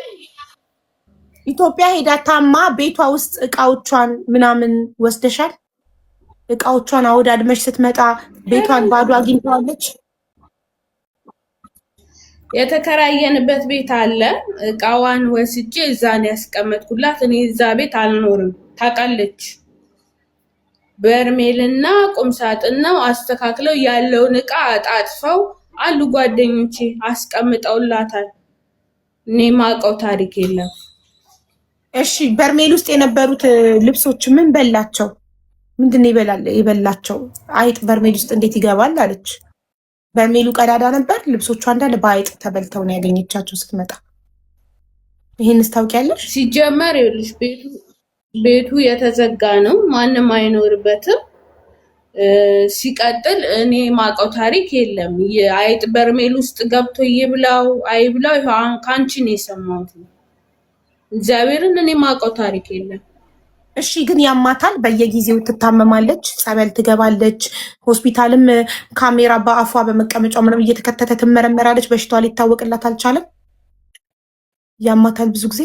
ኢትዮጵያ ሄዳ ታማ ቤቷ ውስጥ እቃዎቿን ምናምን ወስደሻል? እቃዎቿን አወዳድመሽ ስትመጣ ቤቷን ባዶ አግኝተዋለች? የተከራየንበት ቤት አለ። እቃዋን ወስጄ እዛን ያስቀመጥኩላት። እኔ እዛ ቤት አልኖርም፣ ታውቃለች። በርሜልና ቁምሳጥን ነው አስተካክለው ያለውን እቃ አጣጥፈው አሉ ጓደኞቼ አስቀምጠውላታል። እኔ ማውቀው ታሪክ የለም። እሺ በርሜል ውስጥ የነበሩት ልብሶች ምን በላቸው? ምንድን የበላቸው? አይጥ በርሜል ውስጥ እንዴት ይገባል አለች። በርሜሉ ቀዳዳ ነበር። ልብሶቿ እንዳለ በአይጥ ተበልተው ነው ያገኘቻቸው ስትመጣ። ይሄንስ ታውቂያለሽ? ሲጀመር ይኸውልሽ ቤቱ የተዘጋ ነው፣ ማንም አይኖርበትም። ሲቀጥል እኔ ማውቀው ታሪክ የለም። የአይጥ በርሜል ውስጥ ገብቶ ይብላው አይብላው ከአንቺ ነው የሰማሁት። እግዚአብሔርን እኔ ማውቀው ታሪክ የለም። እሺ ግን ያማታል፣ በየጊዜው ትታመማለች፣ ጸበል ትገባለች፣ ሆስፒታልም ካሜራ በአፏ በመቀመጫው ምንም እየተከተተ ትመረመራለች። በሽታዋ ሊታወቅላት አልቻለም። ያማታል ብዙ ጊዜ።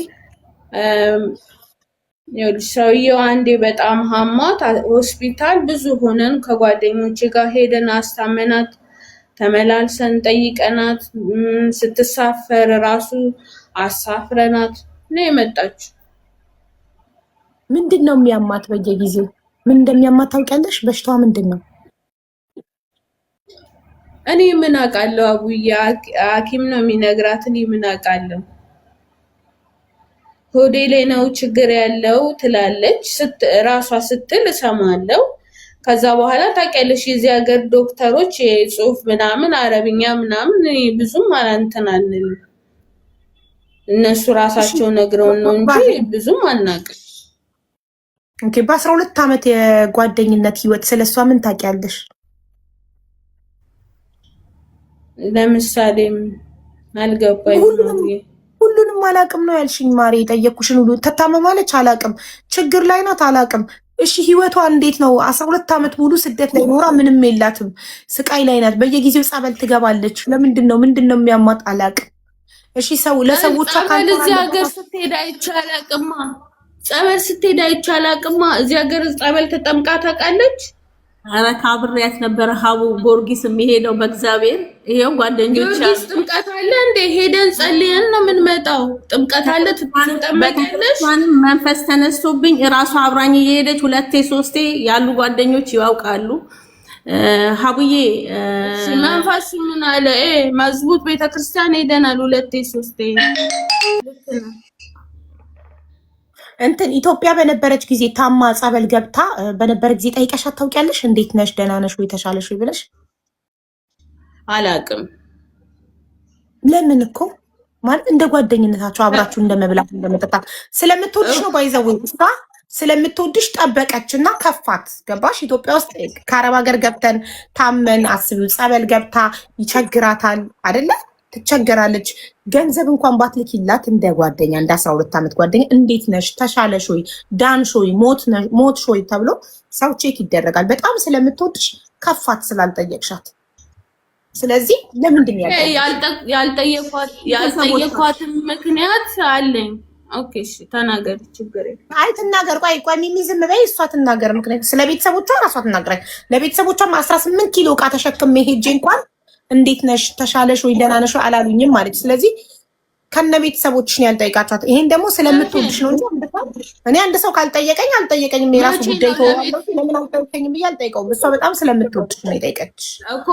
ሰውየው አንዴ በጣም ሀማት ሆስፒታል ብዙ ሆነን ከጓደኞቼ ጋር ሄደን አስታመናት፣ ተመላልሰን ጠይቀናት፣ ስትሳፈር ራሱ አሳፍረናት ነው የመጣችው። ምንድን ነው የሚያማት? በየጊዜው ምን እንደሚያማት ታውቂያለሽ? በሽታዋ ምንድን ነው? እኔ ምን አውቃለሁ? አቡዬ ሐኪም ነው የሚነግራት። እኔ ምን አውቃለሁ? ሆዴ ላይ ነው ችግር ያለው ትላለች ራሷ ስትል እሰማለሁ። ከዛ በኋላ ታውቂያለሽ የዚህ ሀገር ዶክተሮች የጽሁፍ ምናምን አረብኛ ምናምን ብዙም አላንተናንል እነሱ ራሳቸው ነግረውን ነው እንጂ ብዙም አናውቅም። ኦኬ። በ12 ዓመት የጓደኝነት ህይወት ስለሷ ምን ታውቂያለሽ? ለምሳሌ አልገባኝ። ሁሉንም አላውቅም ነው ያልሽኝ ማሬ። የጠየኩሽን ሁሉ ትታመማለች አላውቅም፣ ችግር ላይ ናት አላውቅም። እሺ ህይወቷ እንዴት ነው? 12 ዓመት ሙሉ ስደት ላይ ኖራ ምንም የላትም፣ ስቃይ ላይ ናት። በየጊዜው ጸበል ትገባለች። ለምንድን ነው የሚያማት? አላውቅም። እሺ ሰው ለሰዎች ጸበል እዚህ ሀገር ስትሄድ አይቻል አቅማ ጸበል ስትሄድ አይቻል አቅማ እዚህ ሀገር ጸበል ተጠምቃ ታውቃለች? ኧረ ካብሬያት ነበረ ሀቡ ጊዮርጊስ የሚሄደው በእግዚአብሔር። ይሄው ጓደኞች ጊዮርጊስ ጥምቀት አለ እንደ ሄደን ጸልየን ነው የምንመጣው። ጥምቀት አለ ትጠመቂያለሽ። መንፈስ ተነስቶብኝ እራሷ አብራኝ እየሄደች 2-3 ያሉ ጓደኞች ያውቃሉ። ሀቡዬ መንፈስ ምን አለ? መዝቡት ቤተክርስቲያን ሄደናል 2-3 እንትን ኢትዮጵያ በነበረች ጊዜ ታማ ጸበል ገብታ በነበረ ጊዜ ጠይቀሻት ታውቂያለሽ? እንዴት ነሽ? ደህና ነሽ ወይ? ተሻለሽ ወይ ብለሽ? አላውቅም። ለምን እኮ ማለት እንደ ጓደኝነታቸው አብራችሁ እንደመብላት እንደመጠጣት ስለምትወድሽ ነው። ባይዘው እሷ ስለምትወድሽ ጠበቀችና ከፋት። ገባሽ? ኢትዮጵያ ውስጥ ከአረብ ሀገር ገብተን ታመን አስቢው። ጸበል ገብታ ይቸግራታል አይደለ? ትቸገራለች። ገንዘብ እንኳን ባትልኪላት እንደ ጓደኛ እንደ 12 ዓመት ጓደኛ እንዴት ነሽ? ተሻለሽ ወይ? ዳንሽ ወይ? ሞትሽ ወይ ተብሎ ሰው ቼክ ይደረጋል። በጣም ስለምትወድሽ ከፋት ስላልጠየቅሻት። ስለዚህ ለምንድን ያልጠየኳትን ምክንያት አለኝ። ኦኬ እሺ ተናገር፣ ችግር የለም። አይ ትናገር። ቆይ ሚሚ ዝም በይ፣ እሷ ትናገር። ምክንያት ስለ ቤተሰቦቿ ራሷ ትናገራለች። ለቤተሰቦቿም 18 ኪሎ ዕቃ ተሸክሜ ሄጄ እንኳን እንዴት ነሽ ተሻለሽ ወይ ደህና ነሽ አላሉኝም ማለት። ስለዚህ ከነ ቤተሰቦችሽ ነው ያልጠይቃችኋት። ይሄን ደግሞ ስለምትወድሽ ነው እንጂ እኔ አንድ ሰው ካልጠየቀኝ አልጠየቀኝም፣ የራሱ ጉዳይ ተወው። ለምን አልጠየቀኝም ብዬ አልጠይቀውም። እሷ በጣም ስለምትወድሽ ነው የጠየቀችሽ እኮ።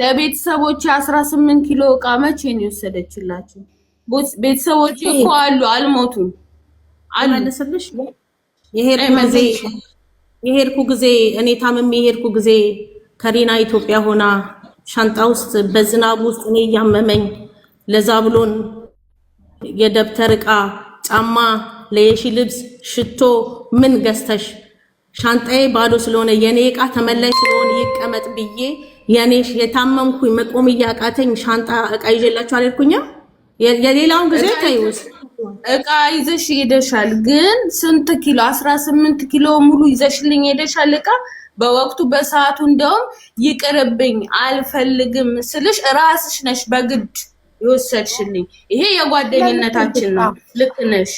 ለቤተሰቦቼ 18 ኪሎ ዕቃ መቼ ነው የወሰደችላችሁ? ቤተሰቦቼ እኮ አሉ፣ አልሞቱም። አልመለስልሽ የሄድኩ ጊዜ እኔ ታምሜ የሄድኩ ጊዜ ከሪና ኢትዮጵያ ሆና ሻንጣ ውስጥ በዝናብ ውስጥ እኔ እያመመኝ ለዛብሎን የደብተር ዕቃ፣ ጫማ፣ ለየሺ ልብስ፣ ሽቶ ምን ገዝተሽ ሻንጣዬ ባዶ ስለሆነ የኔ ዕቃ ተመላሽ ስለሆነ ይቀመጥ ብዬ የኔ የታመምኩኝ መቆም እያቃተኝ ሻንጣ ዕቃ ይዤላችሁ አልሄድኩኝም። የሌላውን ጊዜ ታይውስ ዕቃ ይዘሽ ሄደሻል፣ ግን ስንት ኪሎ? 18 ኪሎ ሙሉ ይዘሽልኝ ሄደሻል ዕቃ በወቅቱ በሰዓቱ። እንደውም ይቅርብኝ አልፈልግም ስልሽ ራስሽ ነሽ በግድ ይወሰድሽልኝ። ይሄ የጓደኝነታችን ነው። ልክ ነሽ።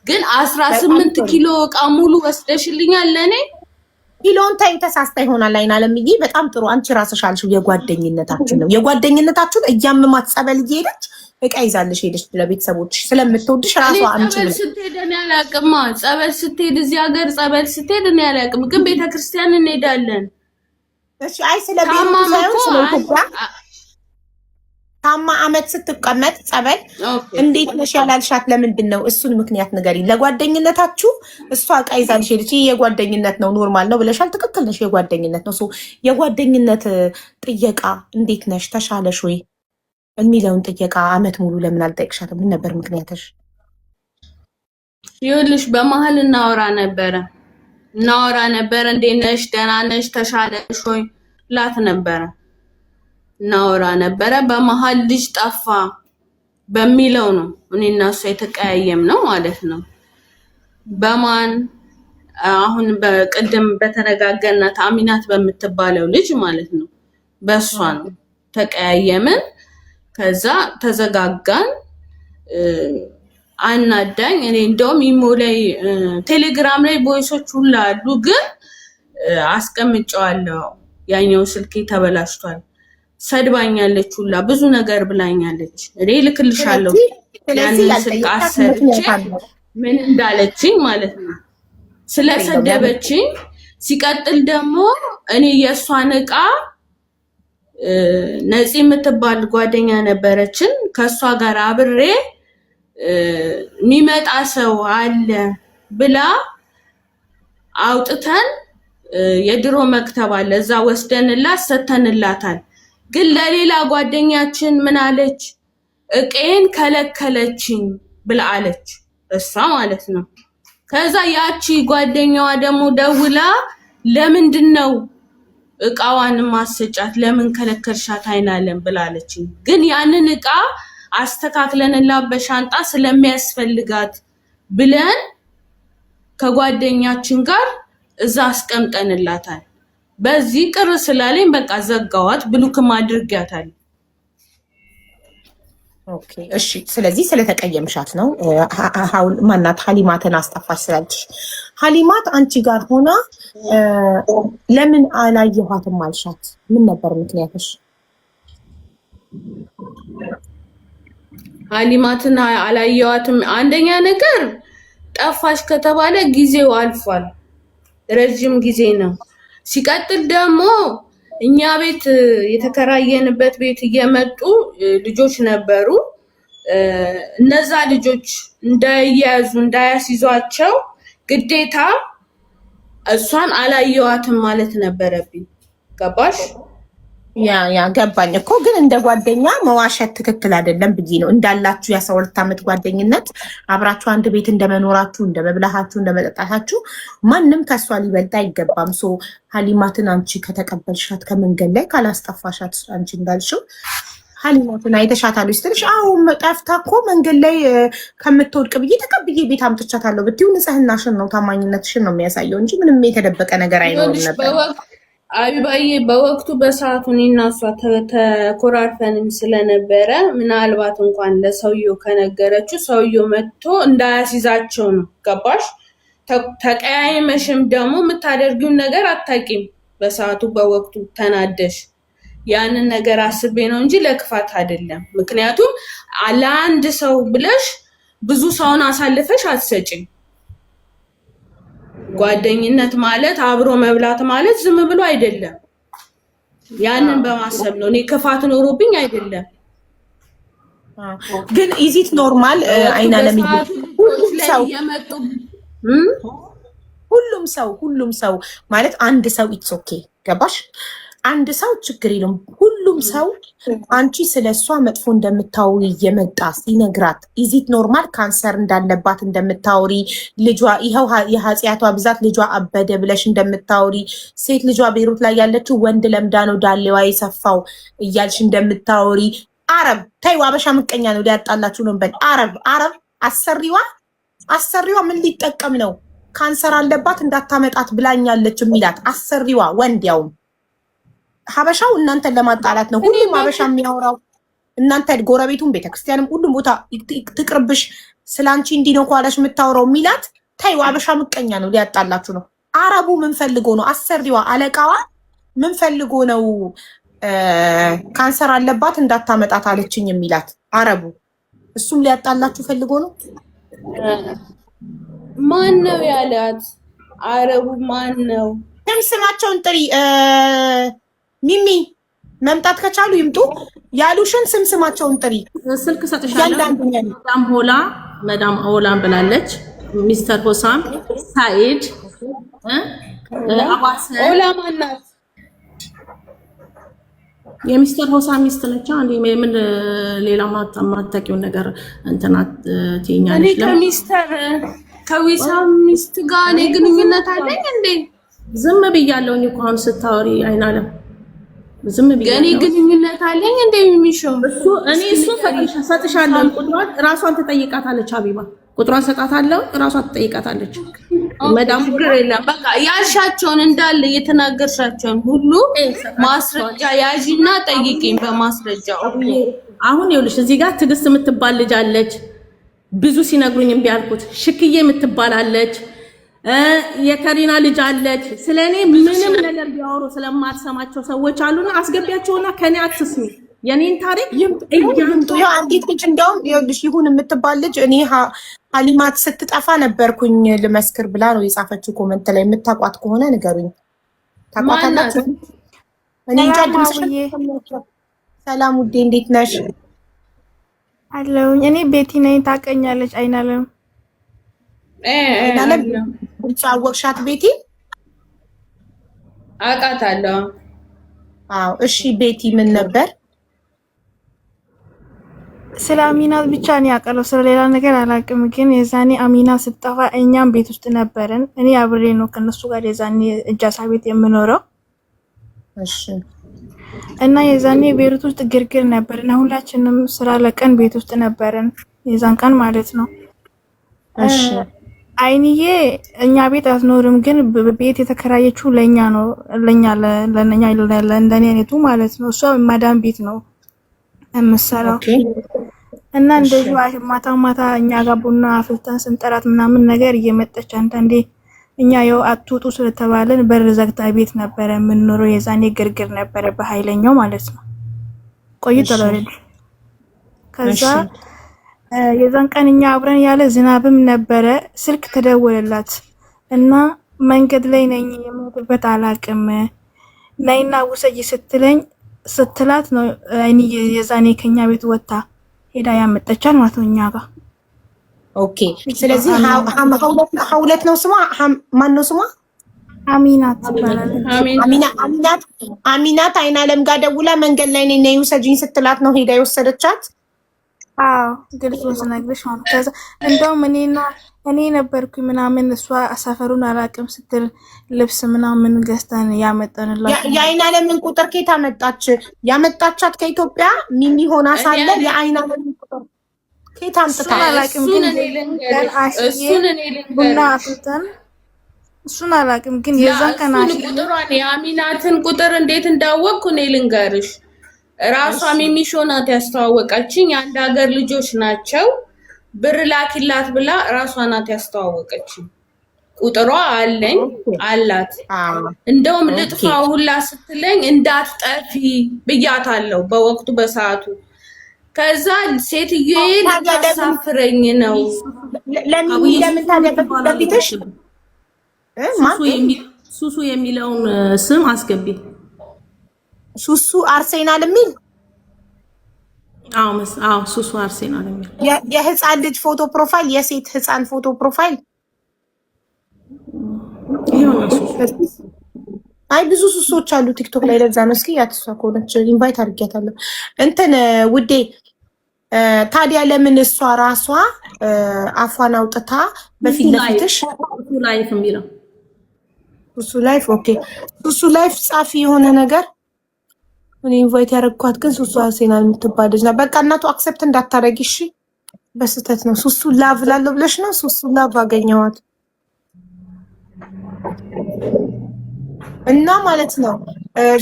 ግን 18 ኪሎ ዕቃ ሙሉ ወስደሽልኛል ለኔ። ኪሎን ታይ ተሳስታ ይሆናል። አይና ለምዬ በጣም ጥሩ። አንቺ ራስሽ አልሽው የጓደኝነታችን ነው። የጓደኝነታችሁን እያመማት ጸበል እየሄደች ዕቃ ይዛልሽ ሄደሽ ለቤተሰቦችሽ ስለምትወድሽ ራሷ አንቺ ጸበል ስትሄድ እኔ አላውቅም። ጸበል ስትሄድ እዚህ ሀገር ጸበል ስትሄድ እኔ አላውቅም፣ ግን ቤተክርስቲያን እንሄዳለን። እሺ አይ ስለ ቤቱ ሳይሆን ስለ ኢትዮጵያ ታማ አመት ስትቀመጥ ጸበል እንዴት ነሽ ያላልሻት ለምንድን ነው? እሱን ምክንያት ንገሪ። ለጓደኝነታችሁ እሷ ዕቃ ይዛልሽ ሄደች። ይሄ የጓደኝነት ነው ኖርማል ነው ብለሻል። ትክክል ነሽ። የጓደኝነት ነው። የጓደኝነት ጥየቃ እንዴት ነሽ ተሻለሽ ወይ የሚለውን ጥየቃ አመት ሙሉ ለምን አልጠየቅሻትም? ምን ነበር ምክንያትሽ? ይኸውልሽ በመሀል እናወራ ነበረ። እንዴት ነሽ ደህና ነሽ ተሻለሽ ወይ ላት ነበረ እናወራ ነበረ። በመሀል ልጅ ጠፋ በሚለው ነው እኔና እሷ የተቀያየም ነው ማለት ነው። በማን አሁን በቅድም በተነጋገርናት አሚናት በምትባለው ልጅ ማለት ነው። በሷ ነው ተቀያየምን። ከዛ ተዘጋጋን። አናዳኝ። እኔ እንደውም ኢሞ ላይ ቴሌግራም ላይ ቮይሶች ሁሉ አሉ፣ ግን አስቀምጨዋለሁ። ያኛው ስልኬ ተበላሽቷል። ሰድባኛለች ሁላ ብዙ ነገር ብላኛለች። እኔ ልክልሻለሁ ያንን ስልክ አሰርቼ ምን እንዳለችኝ ማለት ነው። ስለሰደበችኝ ሲቀጥል ደግሞ እኔ የእሷን ዕቃ ነፂ የምትባል ጓደኛ ነበረችን፣ ከእሷ ጋር አብሬ የሚመጣ ሰው አለ ብላ አውጥተን የድሮ መክተብ አለ እዛ ወስደንላት ሰተንላታል። ግን ለሌላ ጓደኛችን ምን አለች? እቄን ከለከለችኝ ብላ አለች፣ እሷ ማለት ነው። ከዛ ያቺ ጓደኛዋ ደግሞ ደውላ ለምንድነው እቃዋን ማሰጫት ለምን ከለከልሻት አይናለም ብላለችኝ። ግን ያንን እቃ አስተካክለንላት በሻንጣ ስለሚያስፈልጋት ብለን ከጓደኛችን ጋር እዛ አስቀምጠንላታል። በዚህ ቅር ስላለኝ በቃ ዘጋዋት፣ ብሉክም አድርጊያታል። ኦኬ እሺ። ስለዚህ ስለተቀየምሻት ነው ማናት ሀሊማትን አስጠፋሽ ስላለች። ሀሊማት አንቺ ጋር ሆና ለምን አላየኋትም አልሻት? ምን ነበር ምክንያትሽ? ሀሊማትን አላየኋትም። አንደኛ ነገር ጠፋሽ ከተባለ ጊዜው አልፏል፣ ረጅም ጊዜ ነው። ሲቀጥል ደግሞ እኛ ቤት የተከራየንበት ቤት እየመጡ ልጆች ነበሩ። እነዛ ልጆች እንዳያያዙ እንዳያስይዟቸው ግዴታ እሷን አላየዋትም ማለት ነበረብኝ። ገባሽ? ያ ገባኝ እኮ። ግን እንደ ጓደኛ መዋሸት ትክክል አይደለም ብዬ ነው። እንዳላችሁ የ12 ዓመት ጓደኝነት አብራችሁ አንድ ቤት እንደመኖራችሁ እንደመብላታችሁ እንደመጠጣታችሁ ማንም ከሷ ሊበልጥ አይገባም። ሶ ሀሊማትን አንቺ ከተቀበልሻት ከመንገድ ላይ ካላስጠፋሻት አንቺ እንዳልሽው ሀሊማትን አይተሻታለሁ ስትልሽ አዎ ጠፍታ እኮ መንገድ ላይ ከምትወድቅ ብዬ ተቀብዬ ቤት አምጥቻታለሁ ብትይው ንጽህናሽን ነው ታማኝነትሽን ነው የሚያሳየው እንጂ ምንም የተደበቀ ነገር አይኖርም ነበር። አቢባዬ በወቅቱ በሰዓቱ እኔና እሷ ተኮራርፈንም ስለነበረ ምናልባት እንኳን ለሰውየው ከነገረችው ሰውየው መጥቶ እንዳያስይዛቸው ነው። ገባሽ? ተቀያይመሽም ደግሞ የምታደርጊውን ነገር አታቂም። በሰዓቱ በወቅቱ ተናደሽ ያንን ነገር አስቤ ነው እንጂ ለክፋት አይደለም። ምክንያቱም ለአንድ ሰው ብለሽ ብዙ ሰውን አሳልፈሽ አትሰጪም። ጓደኝነት ማለት አብሮ መብላት ማለት ዝም ብሎ አይደለም። ያንን በማሰብ ነው። እኔ ክፋት ኖሮብኝ አይደለም። ግን ኢዚት ኖርማል አይና ለሚሄድ ሁሉም ሰው ማለት አንድ ሰው ኢትስ ኦኬ። ገባሽ? አንድ ሰው ችግር የለውም። ሁሉም ሰው አንቺ ስለሷ መጥፎ እንደምታወሪ እየመጣ ሲነግራት ኢዚት ኖርማል ካንሰር እንዳለባት እንደምታወሪ ልጇ ይኸው የኃጢአቷ ብዛት ልጇ አበደ ብለሽ እንደምታወሪ ሴት ልጇ ቤሩት ላይ ያለችው ወንድ ለምዳ ነው ዳሌዋ የሰፋው እያልሽ እንደምታወሪ አረብ ተይው፣ አበሻ ምቀኛ ነው ሊያጣላችሁ ነው። በል አረብ አሰሪዋ ምን ሊጠቀም ነው? ካንሰር አለባት እንዳታመጣት ብላኛለች የሚላት አሰሪዋ ወንድ ያውም ሀበሻው እናንተን ለማጣላት ነው። ሁሉም ሀበሻ የሚያወራው እናንተ ጎረቤቱን ቤተክርስቲያንም ሁሉም ቦታ ትቅርብሽ ስላንቺ እንዲህ ነው ኳላሽ የምታወራው የሚላት ተይው፣ ሀበሻ ምቀኛ ነው ሊያጣላችሁ ነው። አረቡ ምን ፈልጎ ነው? አሰሪዋ አለቃዋ ምን ፈልጎ ነው ካንሰር አለባት እንዳታመጣት አለችኝ የሚላት አረቡ? እሱም ሊያጣላችሁ ፈልጎ ነው። ማን ነው ያላት? አረቡ ማን ነው? ስማቸውን ጥሪ። ሚሚ መምጣት ከቻሉ ይምጡ። ያሉሽን ስማቸውን ጥሪ። ስልክ ሰጥሻለሁ። መዳም ሆላን ብላለች። ሚስተር ሆሳም ሳኢድ አዋሰ ሆላ ማናት? የሚስተር ሆሳም ሚስት ነች። አንዴ ምን ሌላ ማታውቂውን ነገር እንትናት ትይኛለሽ። እኔ ከሚስተር ከዊሳም ሚስት ጋር እኔ ግንኙነት አለኝ እንዴ? ዝም ብያለሁኝ እኮ አሁን ስታወሪ አይናለም ዝም ብያለሁ። እኔ ግንኙነት አለኝ እንዴ? የሚሽው እሱ ሰጥሻለሁ። ቁጥሯን ራሷን ትጠይቃታለች። ሀቢባ ቁጥሯን ሰጣታለሁ፣ እራሷ ትጠይቃታለች። መዳም ችግር የለም። በቃ ያልሻቸውን እንዳለ የተናገርሻቸውን ሁሉ ማስረጃ ያዥና ጠይቂኝ በማስረጃ። አሁን ይኸውልሽ እዚህ ጋር ትዕግስት የምትባል ልጅ አለች። ብዙ ሲነግሩኝ እምቢ አልኩት። ሽክዬ የምትባል አለች። የከሪና ልጅ አለች። ስለኔ ምንም ነገር ቢያወሩ ስለማትሰማቸው ሰዎች አሉና አስገቢያቸውና ከኔ አትስሚ። የኔን ታሪክ ይምጡ። ያው አንዲት ልጅ እንደውም ይኸውልሽ ይሁን የምትባል ልጅ እኔ ሀሊማት ስትጠፋ ነበርኩኝ ልመስክር ብላ ነው የጻፈችው ኮመንት ላይ። የምታቋት ከሆነ ንገሩኝ። ታቋታላችሁ? እኔ ሰላም ውዴ፣ እንዴት ነሽ? አለሁኝ። እኔ ቤቲ ነኝ። ታውቀኛለች? አይናለም አወቅሻት? ቤቲ አውቃታለሁ። አዎ። እሺ ቤቲ ምን ነበር? ስለ አሚናት ብቻ ነው ያውቃለሁ፣ ስለሌላ ነገር አላውቅም። ግን የዛኔ አሚና ስትጠፋ እኛም ቤት ውስጥ ነበርን። እኔ አብሬ ነው ከነሱ ጋር የዛኔ እጃሳ ቤት የምኖረው። እሺ። እና የዛኔ ቤት ውስጥ ግርግር ነበርና ሁላችንም ስራ ለቀን ቤት ውስጥ ነበርን፣ የዛን ቀን ማለት ነው። እሺ። አይንዬ እኛ ቤት አትኖርም፣ ግን ቤት የተከራየችው ለኛ ነው፣ ለኛ ለእንደኔ አይነቱ ማለት ነው። እሷ ማዳም ቤት ነው የምሰራው። እና እንደዚህ ማታ ማታ እኛ ጋር ቡና አፍልተን ስንጠራት ምናምን ነገር እየመጣች አንዳንዴ እኛ ያው አትውጡ ስለተባለን በር ዘግታ ቤት ነበረ የምንኖረው። የዛኔ ግርግር ነበረ በኃይለኛው ማለት ነው። ቆይቷል ኦልሬዲ። ከዛ የዛን ቀን እኛ አብረን ያለ ዝናብም ነበረ። ስልክ ተደወለላት እና መንገድ ላይ ነኝ የምወጣበት አላቅም ነይና ውሰጂ ስትላት ነው አይኒ የዛኔ ከኛ ቤት ወጣ ሄዳ ያመጣቻል ማለት ነው እኛ ጋር። ኦኬ። ስለዚህ ሀውለት ነው ስሟ። ማን ነው ስሟ? አሚናት ትባላለች። አሚናት አይናለም ጋር ደውላ መንገድ ላይ ነኝ ውሰጂኝ ስትላት ነው ሄዳ የወሰደቻት። አዎ ግልጽ ስነግርሽ ማለት ከዛ እንደውም እኔ ነበርኩ ምናምን እሷ ሰፈሩን አላውቅም ስትል ልብስ ምናምን ገዝተን ያመጣንላት። የአይናለምን ቁጥር ከየት አመጣች? ያመጣቻት ከኢትዮጵያ ሚሚ ሆና ሳለ የአይናለምን ቁጥር ከየት አምጥታ? አላውቅም ግን ቡና አፍልተን እሱን አላውቅም ግን የዛን ቀን ቁጥሯን የአሚናትን ቁጥር እንዴት እንዳወቅኩ እኔ ልንገርሽ። ራሷ ሚሚሾ ናት ያስተዋወቀችኝ። የአንድ ሀገር ልጆች ናቸው። ብር ላኪላት ብላ ራሷ ናት ያስተዋወቀችኝ። ቁጥሯ አለኝ አላት። እንደውም ልጥፋ ሁላ ስትለኝ እንዳትጠፊ ብያታለሁ በወቅቱ በሰዓቱ። ከዛ ሴትዮዬ ልታሳፍረኝ ነው። ለምን ታዲያ በፊትሽ ሱሱ የሚለውን ስም አስገቢ። ሱሱ አርሴናል የሚል አዎ ሱሱ አርሴናል የሚል የህፃን ልጅ ፎቶ ፕሮፋይል፣ የሴት ህፃን ፎቶ ፕሮፋይል። አይ ብዙ ሱሶች አሉ ቲክቶክ ላይ። ለዛ ነው። እስኪ ያትሷ ከሆነች ኢንቫይት አድርጊያታለሁ። እንትን ውዴ ታዲያ ለምን እሷ ራሷ አፏን አውጥታ በፊት ለፊትሽ ሱሱ ላይፍ የሚለው ሱሱ ላይፍ። ኦኬ ሱሱ ላይፍ ጻፊ የሆነ ነገር እኔ ኢንቫይት ያደረኳት ግን ሱሱ አርሴናል የምትባል ልጅ ናት። በቃ እናቱ አክሰፕት እንዳታረጊ እሺ። በስተት ነው ሱሱ ላቭ ላለው ብለሽ ነው። ሱሱ ላቭ አገኘዋት እና ማለት ነው።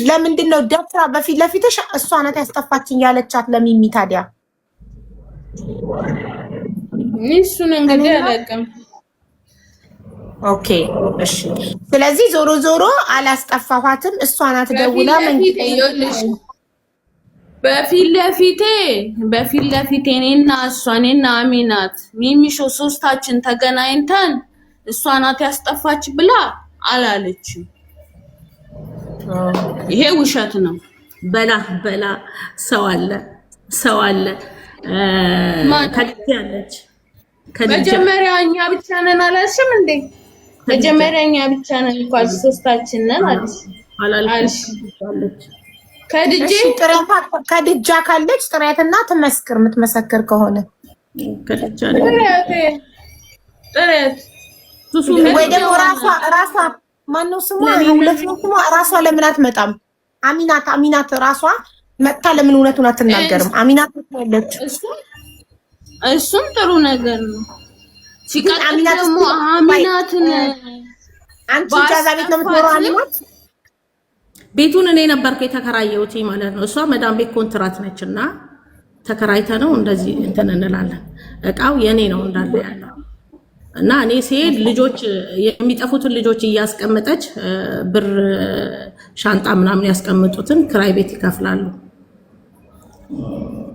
ለምንድን ነው ደፍራ በፊት ለፊትሽ እሷ ናት ያስጠፋችኝ ያለቻት ለሚሚ? ታዲያ እሱን እንግዲህ አላውቅም። ኦኬ እሺ። ስለዚህ ዞሮ ዞሮ አላስጠፋኋትም። እሷ ናት ደውላ በፊት ለፊቴ እኔና አሚናት ሚሚሾ ሶስታችን ተገናኝተን እሷ ናት ያስጠፋች ብላ አላለችም። ይሄ ውሸት ነው። በላ ሰው አለ ከልጅ መጀመሪያ እኛ ብቻ ነን አላልሽም እንዴ? መጀመሪያ እኛ ብቻ ነን እንኳን ሶስታችን ነን አልሽ። ከድጃ ካለች ጥሪያትና ትመስክር። የምትመሰክር ከሆነ ጥሪያት ወይ ደግሞ ራሷ ማነው ስሟ? ሁለት ነው ስሟ። ራሷ ለምን አትመጣም? አሚናት ራሷ መጥታ ለምን እውነቱን አትናገርም? አሚናት ያለች እሱም ጥሩ ነገር ነው። ሲቀጥል ደግሞ አሚናትን አንቺ ጃዛ ቤት ነው የምትኖረው አሚናት? ቤቱን እኔ ነበርኩ የተከራየሁት ማለት ነው። እሷ መዳም ቤት ኮንትራት ነችና ተከራይተ ነው እንደዚህ እንትን እንላለን። እቃው የኔ ነው እንዳለ ያለው እና እኔ ሲሄድ ልጆች የሚጠፉትን ልጆች እያስቀመጠች ብር ሻንጣ ምናምን ያስቀምጡትን ክራይ ቤት ይከፍላሉ።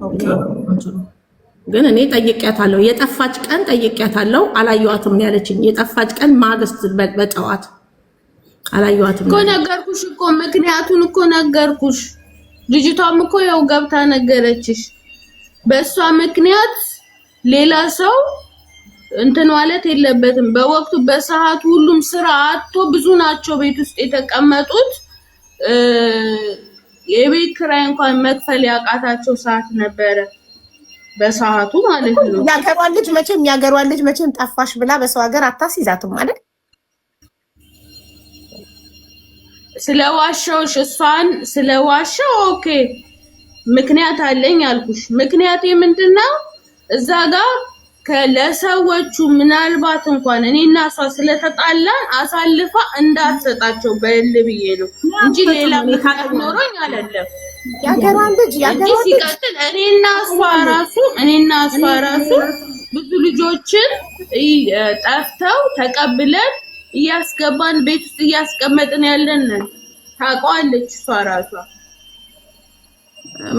ኦኬ ግን እኔ ጠይቄያታለሁ። የጠፋች ቀን ጠይቄያታለሁ። አላየኋትም ነው ያለችኝ። የጠፋች ቀን ማግስት በጠዋት አላየኋትም እኮ ነገርኩሽ እኮ ምክንያቱን እኮ ነገርኩሽ። ልጅቷም እኮ ያው ገብታ ነገረችሽ። በእሷ ምክንያት ሌላ ሰው እንትን ማለት የለበትም። በወቅቱ በሰዓቱ ሁሉም ስራ አጥቶ ብዙ ናቸው ቤት ውስጥ የተቀመጡት። የቤት ኪራይ እንኳን መክፈል ያቃታቸው ሰዓት ነበረ በሰዓቱ ማለት ነው። ያገሯን ልጅ መቼም ጠፋሽ ብላ በሰው ሀገር አታስይዛትም ማለት ስለዋሻውሽ እሷን ስለዋሻው ኦኬ ምክንያት አለኝ አልኩሽ። ምክንያቴ ምንድነው? እዛ ጋር ለሰዎቹ ምናልባት እንኳን እኔና እሷ ስለተጣላን አሳልፋ እንዳትሰጣቸው በልብዬ ነው እንጂ ሌላ ምክንያት ኖሮኝ አይደለም። ያገሯን ልጅ ሲቀጥል እኔና እሷ ራሱ ብዙ ልጆችን ጠፍተው ተቀብለን እያስገባን ቤት ውስጥ እያስቀመጥን ያለን ታውቀዋለች እሷ ራሷ።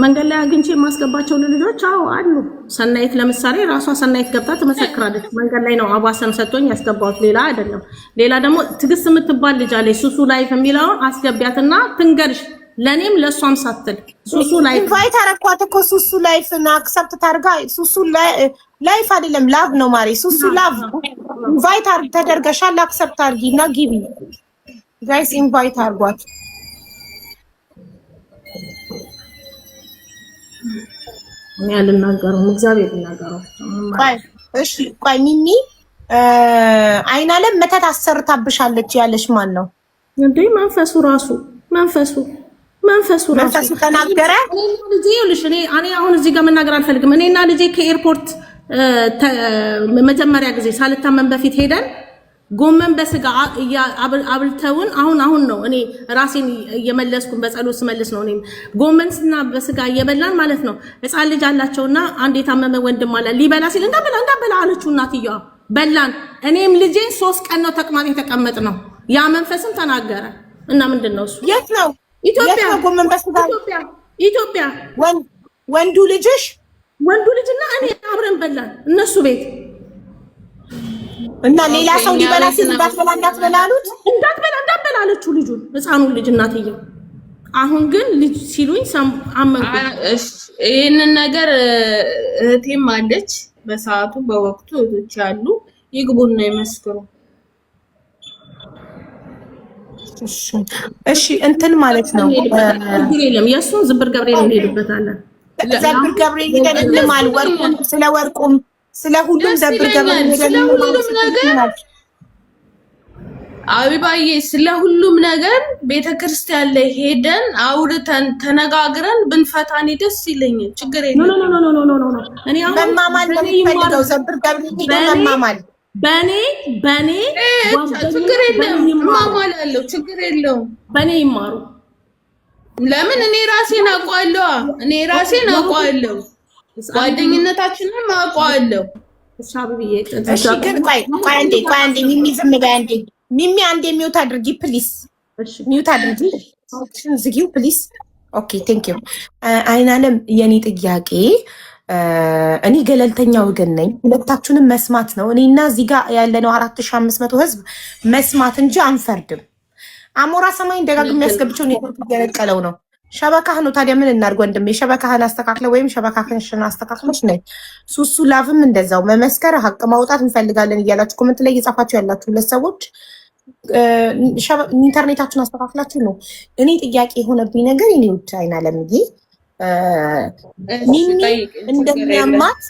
መንገድ ላይ አግኝቼ የማስገባቸው ልጆች አዎ አሉ። ሰናይት ለምሳሌ ራሷ ሰናይት ገብታ ትመሰክራለች። መንገድ ላይ ነው አባሰም ሰጥቶኝ ያስገባሁት፣ ሌላ አይደለም። ሌላ ደግሞ ትግስት የምትባል ልጅ አለች። ሱሱ ላይፍ የሚለውን አስገቢያትና ትንገርሽ ለኔም ለሷም ሳትል ሱሱ ላይፍ ኢንቫይት አረኳት እኮ ሱሱ ላይፍ እና አክሰፕት ታርጋ ሱሱ ላይፍ አይደለም ላቭ ነው ማሪ። ሱሱ ላቭ ኢንቫይት ተደርገሻል። አክሰፕት አርጊ እና ግቢ ጋይስ ኢንቫይት አርጓት። እኔ አልናገረውም፣ እግዚአብሔር ይናገረው። እሺ ቆይ ሚሚ አይናለም መተት አሰርታብሻለች ያለሽ ማን ነው እንዴ? መንፈሱ ራሱ ተናገረ። እኔ አሁን እዚህ ጋር መናገር አልፈልግም። እኔና ልጄ ከኤርፖርት መጀመሪያ ጊዜ ሳልታመን በፊት ሄደን ጎመን በስጋ አብልተውን አሁን ነው እኔ ራሴን እየመለስኩን በጸሎት ስመልስ ነው። እኔም ጎመንና በስጋ እየበላን ማለት ነው። ሕፃን ልጅ አላቸውና አንድ የታመመ ወንድም አለ። ሊበላ ሲል እንዳበላ አለችው እናትየዋ። በላን። እኔም ልጄን 3 ቀን ነው ተቅማጥ የተቀመጥ ነው። ያ መንፈስም ተናገረ እና ምንድን ነው እሱ? የት ነው? ኢትዮጵያ። ጎመን በስጋ ኢትዮጵያ። ወንዱ ልጅና እኔ አብረን በላን እነሱ ቤት እና ሌላ ሰው ሊበላ ሲል እንዳትበላ አሉት። እንዳትበላ አለችው ልጁን፣ ሕፃኑን ልጅ እናትየው። አሁን ግን ልጅ ሲሉኝ አመንኩ። ይሄንን ነገር እህቴም አለች በሰዓቱ በወቅቱ እህቶች ያሉ ይግቡና ይመስክሩ። እሺ እንትን ማለት ነው የለም የእሱን ዝብር ገብርኤል እንሄድበታለን። ዝብር ገብርኤል ሄደን አልወርቁም ስለወርቁም ስለሁሉም ዘብር ገብርኤል ስለሁሉም ነገር አቢባዬ ስለሁሉም ነገር ቤተክርስቲያን ላይ ሄደን አውርተን ተነጋግረን ብንፈታኒ ደስ ይለኛል። ችግር የለም። ኖ እኔ አሁን መማማል ነው የሚፈልገው። ዘብር ገብርኤል ሄደን መማማል በኔ ችግር የለም። መማማል አለው ችግር የለውም። በኔ ይማሩ። ለምን እኔ ራሴን አውቀዋለሁ። ጓደኝነታችንን አውቀዋለሁ። እሺ ግን ቆይ አንዴ ሚሚ ዝም በይ አንዴ። ሚሚ አንዴ ሚውት አድርጊ ፕሊስ። ሚውት አድርጊ፣ ዝጊው ፕሊስ። ኦኬ ቴንክ ዩ። አይናለም የኔ ጥያቄ እኔ ገለልተኛ ወገን ነኝ። ሁለታችሁንም መስማት ነው። እኔና እዚህ ጋር ያለነው 4500 ህዝብ መስማት እንጂ አንፈርድም። አሞራ ሰማይን ደጋግሞ የሚያስገብቸው ኔትወርክ እየነቀለው ነው። ሸበካህ ነው ታዲያ ምን እናድርግ ወንድሜ? ሸበካህን አስተካክለ ወይም ሸበካህን አስተካክለሽ ነይ። ሱሱ ላቭም እንደዛው መመስከር ሀቅ ማውጣት እንፈልጋለን እያላችሁ ኮመንት ላይ እየጻፋችሁ ያላችሁ ሁለት ሰዎች ኢንተርኔታችሁን አስተካክላችሁ ነው። እኔ ጥያቄ የሆነብኝ ነገር እኔ ውጭ አይናለምዬ ሚሚ እንደሚያማት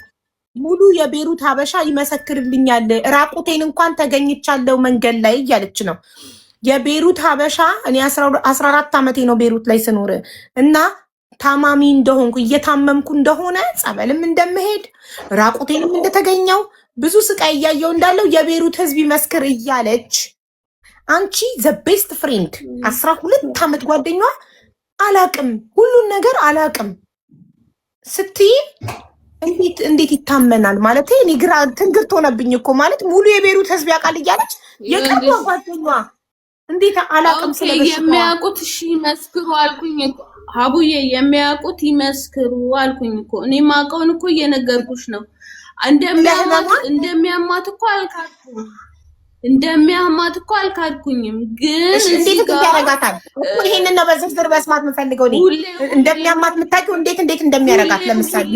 ሙሉ የቤሩት ሀበሻ ይመሰክርልኛል። ራቁቴን እንኳን ተገኝቻለሁ መንገድ ላይ እያለች ነው። የቤሩት ሀበሻ እኔ 14 ዓመቴ ነው ቤሩት ላይ ስኖር እና ታማሚ እንደሆንኩ እየታመምኩ እንደሆነ ጸበልም እንደምሄድ ራቁቴንም እንደተገኘው ብዙ ስቃይ እያየው እንዳለው የቤሩት ህዝብ ይመስክር እያለች አንቺ ዘ ቤስት ፍሬንድ 12 ዓመት ጓደኛዋ አላቅም ሁሉን ነገር አላቅም ስትይ እንዴት ይታመናል ማለት እኔ ግራ ትንግርት ሆነብኝ እኮ ማለት ሙሉ የቤሩት ህዝብ ያውቃል እያለች የቀርቧ ጓደኛዋ እንዴት አላቅም ስለበሽታ የሚያውቁት እሺ ይመስክሩ አልኩኝ እኮ ሀቡዬ የሚያውቁት ይመስክሩ አልኩኝ እኮ እኔ ማውቀውን እኮ እየነገርኩሽ ነው እንደሚያማት እኮ አልካድኩኝም ግን እንዴት ያረጋታል እኮ ይሄንን ነው በዝርዝር መስማት የምፈልገው እኔ እንደሚያማት የምታውቂው እንዴት እንደሚያረጋት ለምሳሌ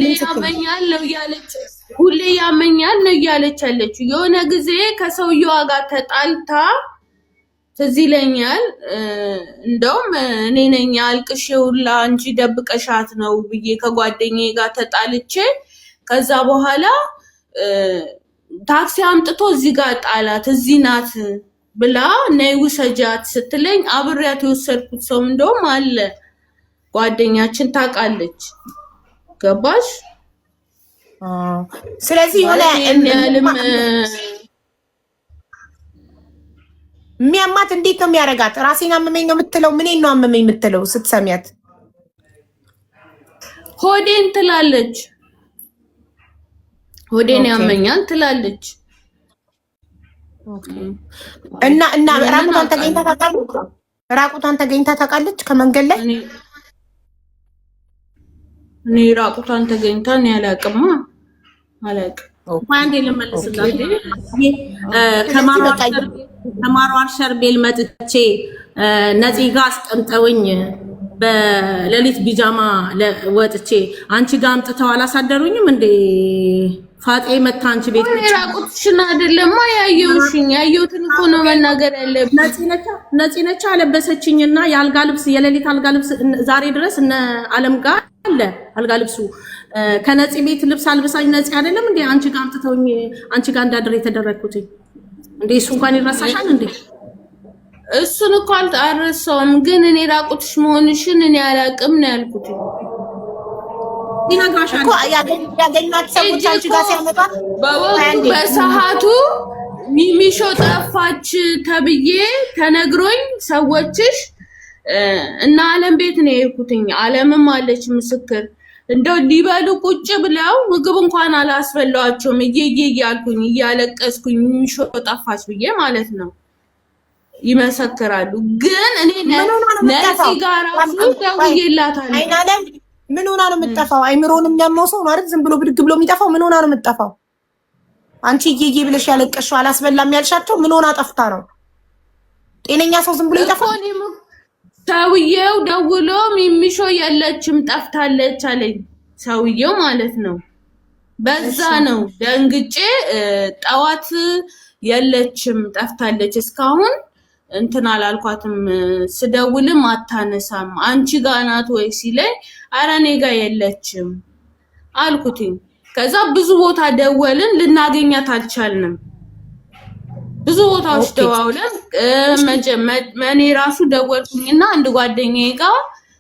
ሁሌ ያመኛል ነው እያለች ያለችው የሆነ ጊዜ ከሰውየዋ ጋር ተጣልታ ትዝ ይለኛል እንደውም እኔ ነኝ አልቅሼውላ አንቺ ደብቀሻት ነው ብዬ ከጓደኛዬ ጋር ተጣልቼ ከዛ በኋላ ታክሲ አምጥቶ እዚህ ጋር ጣላት እዚህ ናት ብላ ነይ ውሰጃት ስትለኝ አብሬያት የወሰድኩት ሰው እንደውም አለ ጓደኛችን ታውቃለች ገባሽ ስለዚህ ሆነ የሚያማት እንዴት ነው የሚያረጋት ራሴን አመመኝ ነው የምትለው ምኔን ነው አመመኝ የምትለው ስትሰሚያት ሆዴን ትላለች ሆዴን ያመኛል ትላለች እና ራቁቷን ተገኝታ ታውቃለች ከመንገድ ላይ እኔ ራቁቷን ተገኝታ እኔ አላውቅም አንዴ ልመልስላት ከማሯር ሸርቤል መጥቼ ነፂ ጋር አስቀምጠውኝ በሌሊት ቢጃማ ወጥቼ አንቺ ጋር አምጥተው አላሳደሩኝም እንዴ ፋጤ መታ አንቺ ቤት ራቁትሽን አይደለማ ያየውሽኝ ያየውትን እኮ ነው መናገር ያለብኝ ነፂ ነች አለበሰችኝና የአልጋ ልብስ የሌሊት አልጋ ልብስ ዛሬ ድረስ እነ አለም ጋር አለ አልጋ ልብሱ ከነፂ ቤት ልብስ አልብሳኝ ነፂ አይደለም እንዴ አንቺ ጋር አምጥተውኝ አንቺ ጋር እንዳድር የተደረኩት እንዴ እሱ እንኳን ይረሳሻል እንዴ እሱን እኮ አልረሳውም ግን እኔ ራቁትሽ መሆንሽን እኔ አላውቅም ነው ያልኩት እኮ ያገኟት ሰዎች አንቺ ጋር ሲያመጣት በሰዓቱ ሚሚሾ ጠፋች ተብዬ ተነግሮኝ ሰዎችሽ እና አለም ቤት ነው የሄድኩትኝ አለምም አለች ምስክር እንደው ሊበሉ ቁጭ ብለው ምግብ እንኳን አላስበላቸውም እያልኩኝ እያለቀስኩኝ ሚሚሾ ጠፋች ብዬ ማለት ነው ይመሰክራሉ ግን እኔ ነፂ ጋር ደውዬላታለሁ አይናለም ምን ሆና ነው የምትጠፋው አይምሮንም ያመው ሰው ነው አይደል ዝም ብሎ ብድግ ብሎ የሚጠፋው ምን ሆና ነው የምትጠፋው አንቺ እየዬ ብለሽ ያለቀሽው አላስበላም ያልሻቸው ምን ሆና ጠፍታ ነው ጤነኛ ሰው ዝም ብሎ ይጠፋል ሰውየው ደውሎ ሚሚሾ የለችም ጠፍታለች አለኝ ሰውየው ማለት ነው በዛ ነው ደንግጬ ጠዋት የለችም ጠፍታለች እስካሁን እንትን አላልኳትም ስደውልም አታነሳም አንቺ ጋር ናት ወይ ሲለኝ ኧረ እኔ ጋር የለችም አልኩትኝ ከዛ ብዙ ቦታ ደወልን ልናገኛት አልቻልንም ብዙ ቦታዎች ደዋውለን እኔ ራሱ ደወልኩኝና አንድ ጓደኛዬ ጋር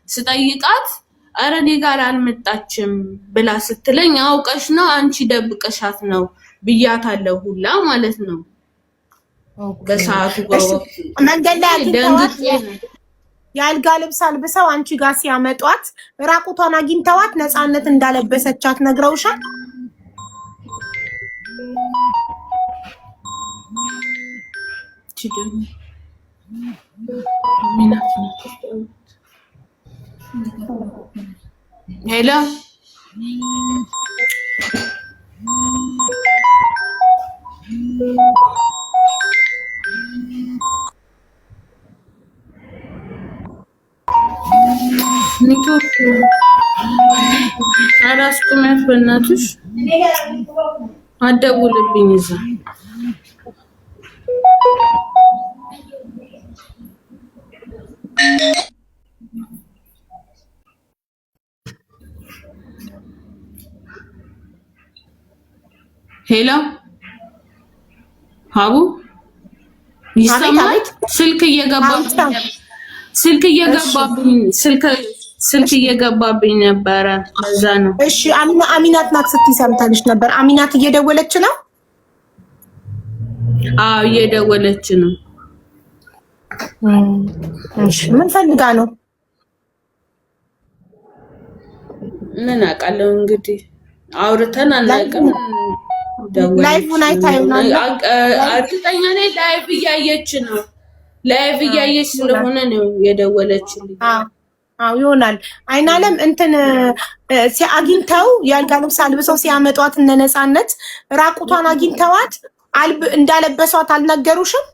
ስጠይቃት ኧረ እኔ ጋር አልመጣችም ብላ ስትለኝ አውቀሽ ነው አንቺ ደብቀሻት ነው ብያታለሁ ሁላ ማለት ነው በሰዓቱ መንገድ ላይ የአልጋ ልብስ አልብሰው አንቺ ጋር ሲያመጧት ራቁቷን አግኝተዋት ነፃነት እንዳለበሰቻት ነግረውሻል ሄሎ ኔትወርክ አላስቁሚያት በእናትሽ አትደውልብኝ እዛ ሄሎ ሀቡ ይሰማል ስልክ እየገባብኝ ነበረ ለዛ ነው እሺ አሚናት ናት ስትይ ሰምተንሽ ነበር አሚናት እየደወለች ነው አዎ እየደወለች ነው። እሺ ምን ፈልጋ ነው? ምን አውቃለሁ እንግዲህ አውርተን አናውቅም። ላይቭን አይታ ይሆናል። እርግጠኛ ነኝ ላይቭ እያየች ነው። ላይቭ እያየች ስለሆነ ነው የደወለችልኝ። አዎ ይሆናል። አይናለም እንትን አግኝተው ያልጋ ልብስ አልብሰው ሲያመጧት እነ ነፃነት ራቁቷን አግኝተዋት እንዳለበሷት አልነገሩሽም?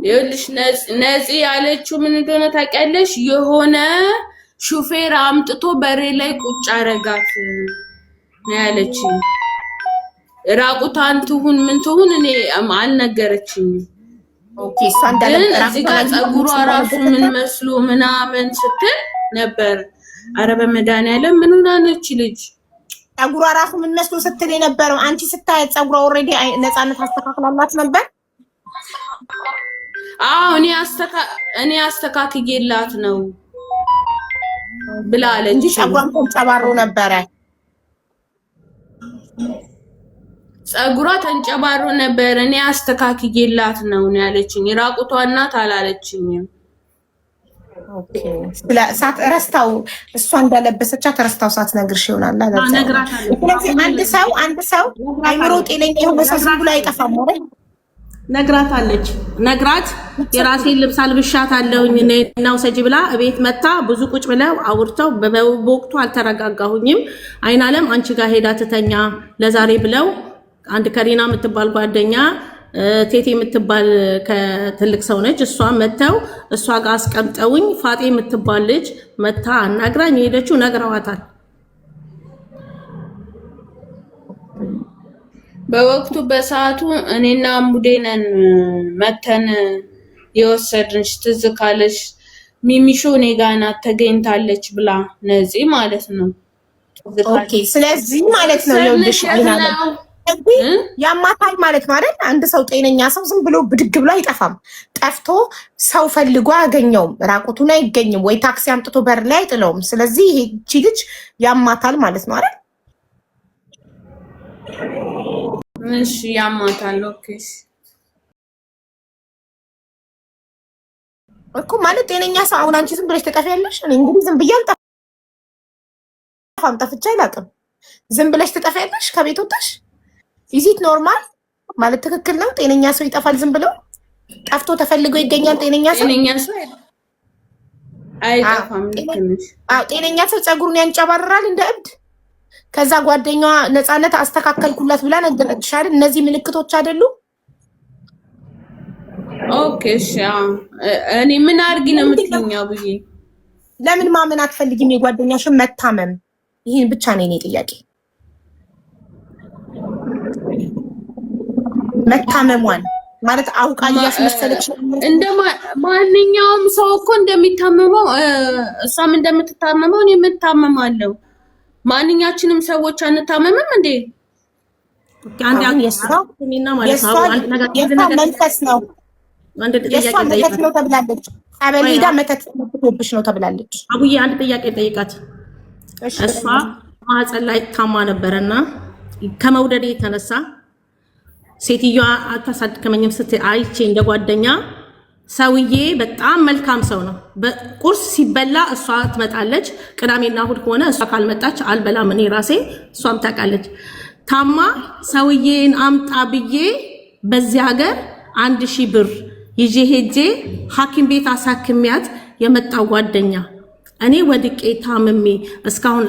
ይኸውልሽ ነፂ ያለችው ምን እንደሆነ ታውቂያለሽ? የሆነ ሹፌር አምጥቶ በሬ ላይ ቁጭ አረጋት ነው ያለችኝ። ራቁቷን ትሁን ምን ትሁን እኔ አልነገረችኝም። ኦኬ እሷ እንዳለበራ እዚህ ጋር ፀጉሯ ራሱ ምን መስሎ ምናምን ስትል ነበር። ኧረ በመድኃኒዓለም ምን ሆና ነች ልጅ? ፀጉሯ ራሱ ምን መስሎ ስትል የነበረው አንቺ ስታያት ፀጉሯ ኦልሬዲ ነፃነት አስተካክላላት ነበር። አዎ እኔ አስተካክዬላት ነው ብላለች እንጂ ፀጉሯም ተንጨባሮ ነበረ። ፀጉሯ ተንጨባሮ ነበር። እኔ አስተካክዬላት ነው ያለችኝ። ራቁቷ እናት አላለችኝም። ኦኬ ስለሳት ረስታው እሷ እንዳለበሰቻት ረስታው ሳትነግርሽ ይሆናል ስለዚህ አንድ ሰው አይምሮ ጤነኛ የሆነ ሰው ዝም ብሎ አይጠፋም አይደል? ነግራታለች። ነግራት የራሴን ልብስ አልብሻታለሁኝ ነው ሰጂ ብላ እቤት መታ ብዙ ቁጭ ብለው አውርተው በወቅቱ አልተረጋጋሁኝም። አይናለም አንቺ ጋር ሄዳ ትተኛ ለዛሬ ብለው አንድ ከሪና የምትባል ጓደኛ ቴቴ የምትባል ከትልቅ ሰው ነች። እሷ መተው እሷ ጋር አስቀምጠውኝ ፋጤ የምትባል ልጅ መታ አናግራኝ ሄደችው። ነግረዋታል። በወቅቱ በሰዓቱ እኔና ሙዴነን መተን የወሰድንሽ ትዝ ካለሽ ሚሚሾ እኔ ጋር ናት ተገኝታለች ብላ ነፂ ማለት ነው። ኦኬ ስለዚህ ማለት ነው ይኸውልሽ ያማታል ማለት ነው አይደል? አንድ ሰው ጤነኛ ሰው ዝም ብሎ ብድግ ብሎ አይጠፋም። ጠፍቶ ሰው ፈልጎ አያገኘውም። ራቁቱን አይገኝም ወይ ታክሲ አምጥቶ በር ላይ አይጥለውም። ስለዚህ ይሄቺ ልጅ ያማታል ማለት ነው አይደል? እሺ ያማታል። ኦኬ እኮ ማለት ጤነኛ ሰው አሁን አንቺ ዝም ብለሽ ትጠፊያለሽ። እኔ እንግዲህ ዝም ብዬ አልጠፋም፣ ጠፍቼ አላውቅም። ዝም ብለሽ ትጠፊያለሽ ከቤት ወጥተሽ ኢዚት ኖርማል ማለት ትክክል ነው? ጤነኛ ሰው ይጠፋል ዝም ብሎ? ጠፍቶ ተፈልጎ ይገኛል ጤነኛ ሰው? አይጠፋም። አዎ ጤነኛ ሰው ፀጉሩን ያንጨባርራል እንደ እብድ። ከዛ ጓደኛዋ ነፃነት አስተካከልኩላት ብላ ነገረችሽ አይደል? እነዚህ ምልክቶች አይደሉ? ኦኬ እሺ። እኔ ምን አድርጊ ነው የምትይኝ ብዬ ለምን ማመን አትፈልጊም? የጓደኛሽን መታመም ይሄን ብቻ ነው የኔ ጥያቄ። መታመሟን ማለት አውቃ እያስመሰለች እንደ ማንኛውም ሰው እኮ እንደሚታመመው እሷም እንደምትታመመው እኔ የምታመማለሁ። ማንኛችንም ሰዎች አንታመምም እንዴ? የእሷ መንፈስ ነው ተብላለች። ጸበል ሄዳ መተት ትቦብሽ ነው ተብላለች። አቡዬ አንድ ጥያቄ ጠይቃት። እሷ ማህፀን ላይ ታማ ነበረና ከመውደድ የተነሳ ሴትዮዋ አታሳድከመኝም ስትል አይቼ እንደ ጓደኛ ሰውዬ በጣም መልካም ሰው ነው። ቁርስ ሲበላ እሷ ትመጣለች። ቅዳሜና እሑድ ከሆነ እሷ ካልመጣች አልበላም እኔ ራሴ። እሷም ታውቃለች። ታማ ሰውዬን አምጣ ብዬ በዚህ ሀገር 1000 ብር ይዤ ሄጄ ሐኪም ቤት አሳክሚያት የመጣው ጓደኛ እኔ ወድቄ ታምሜ እስካሁን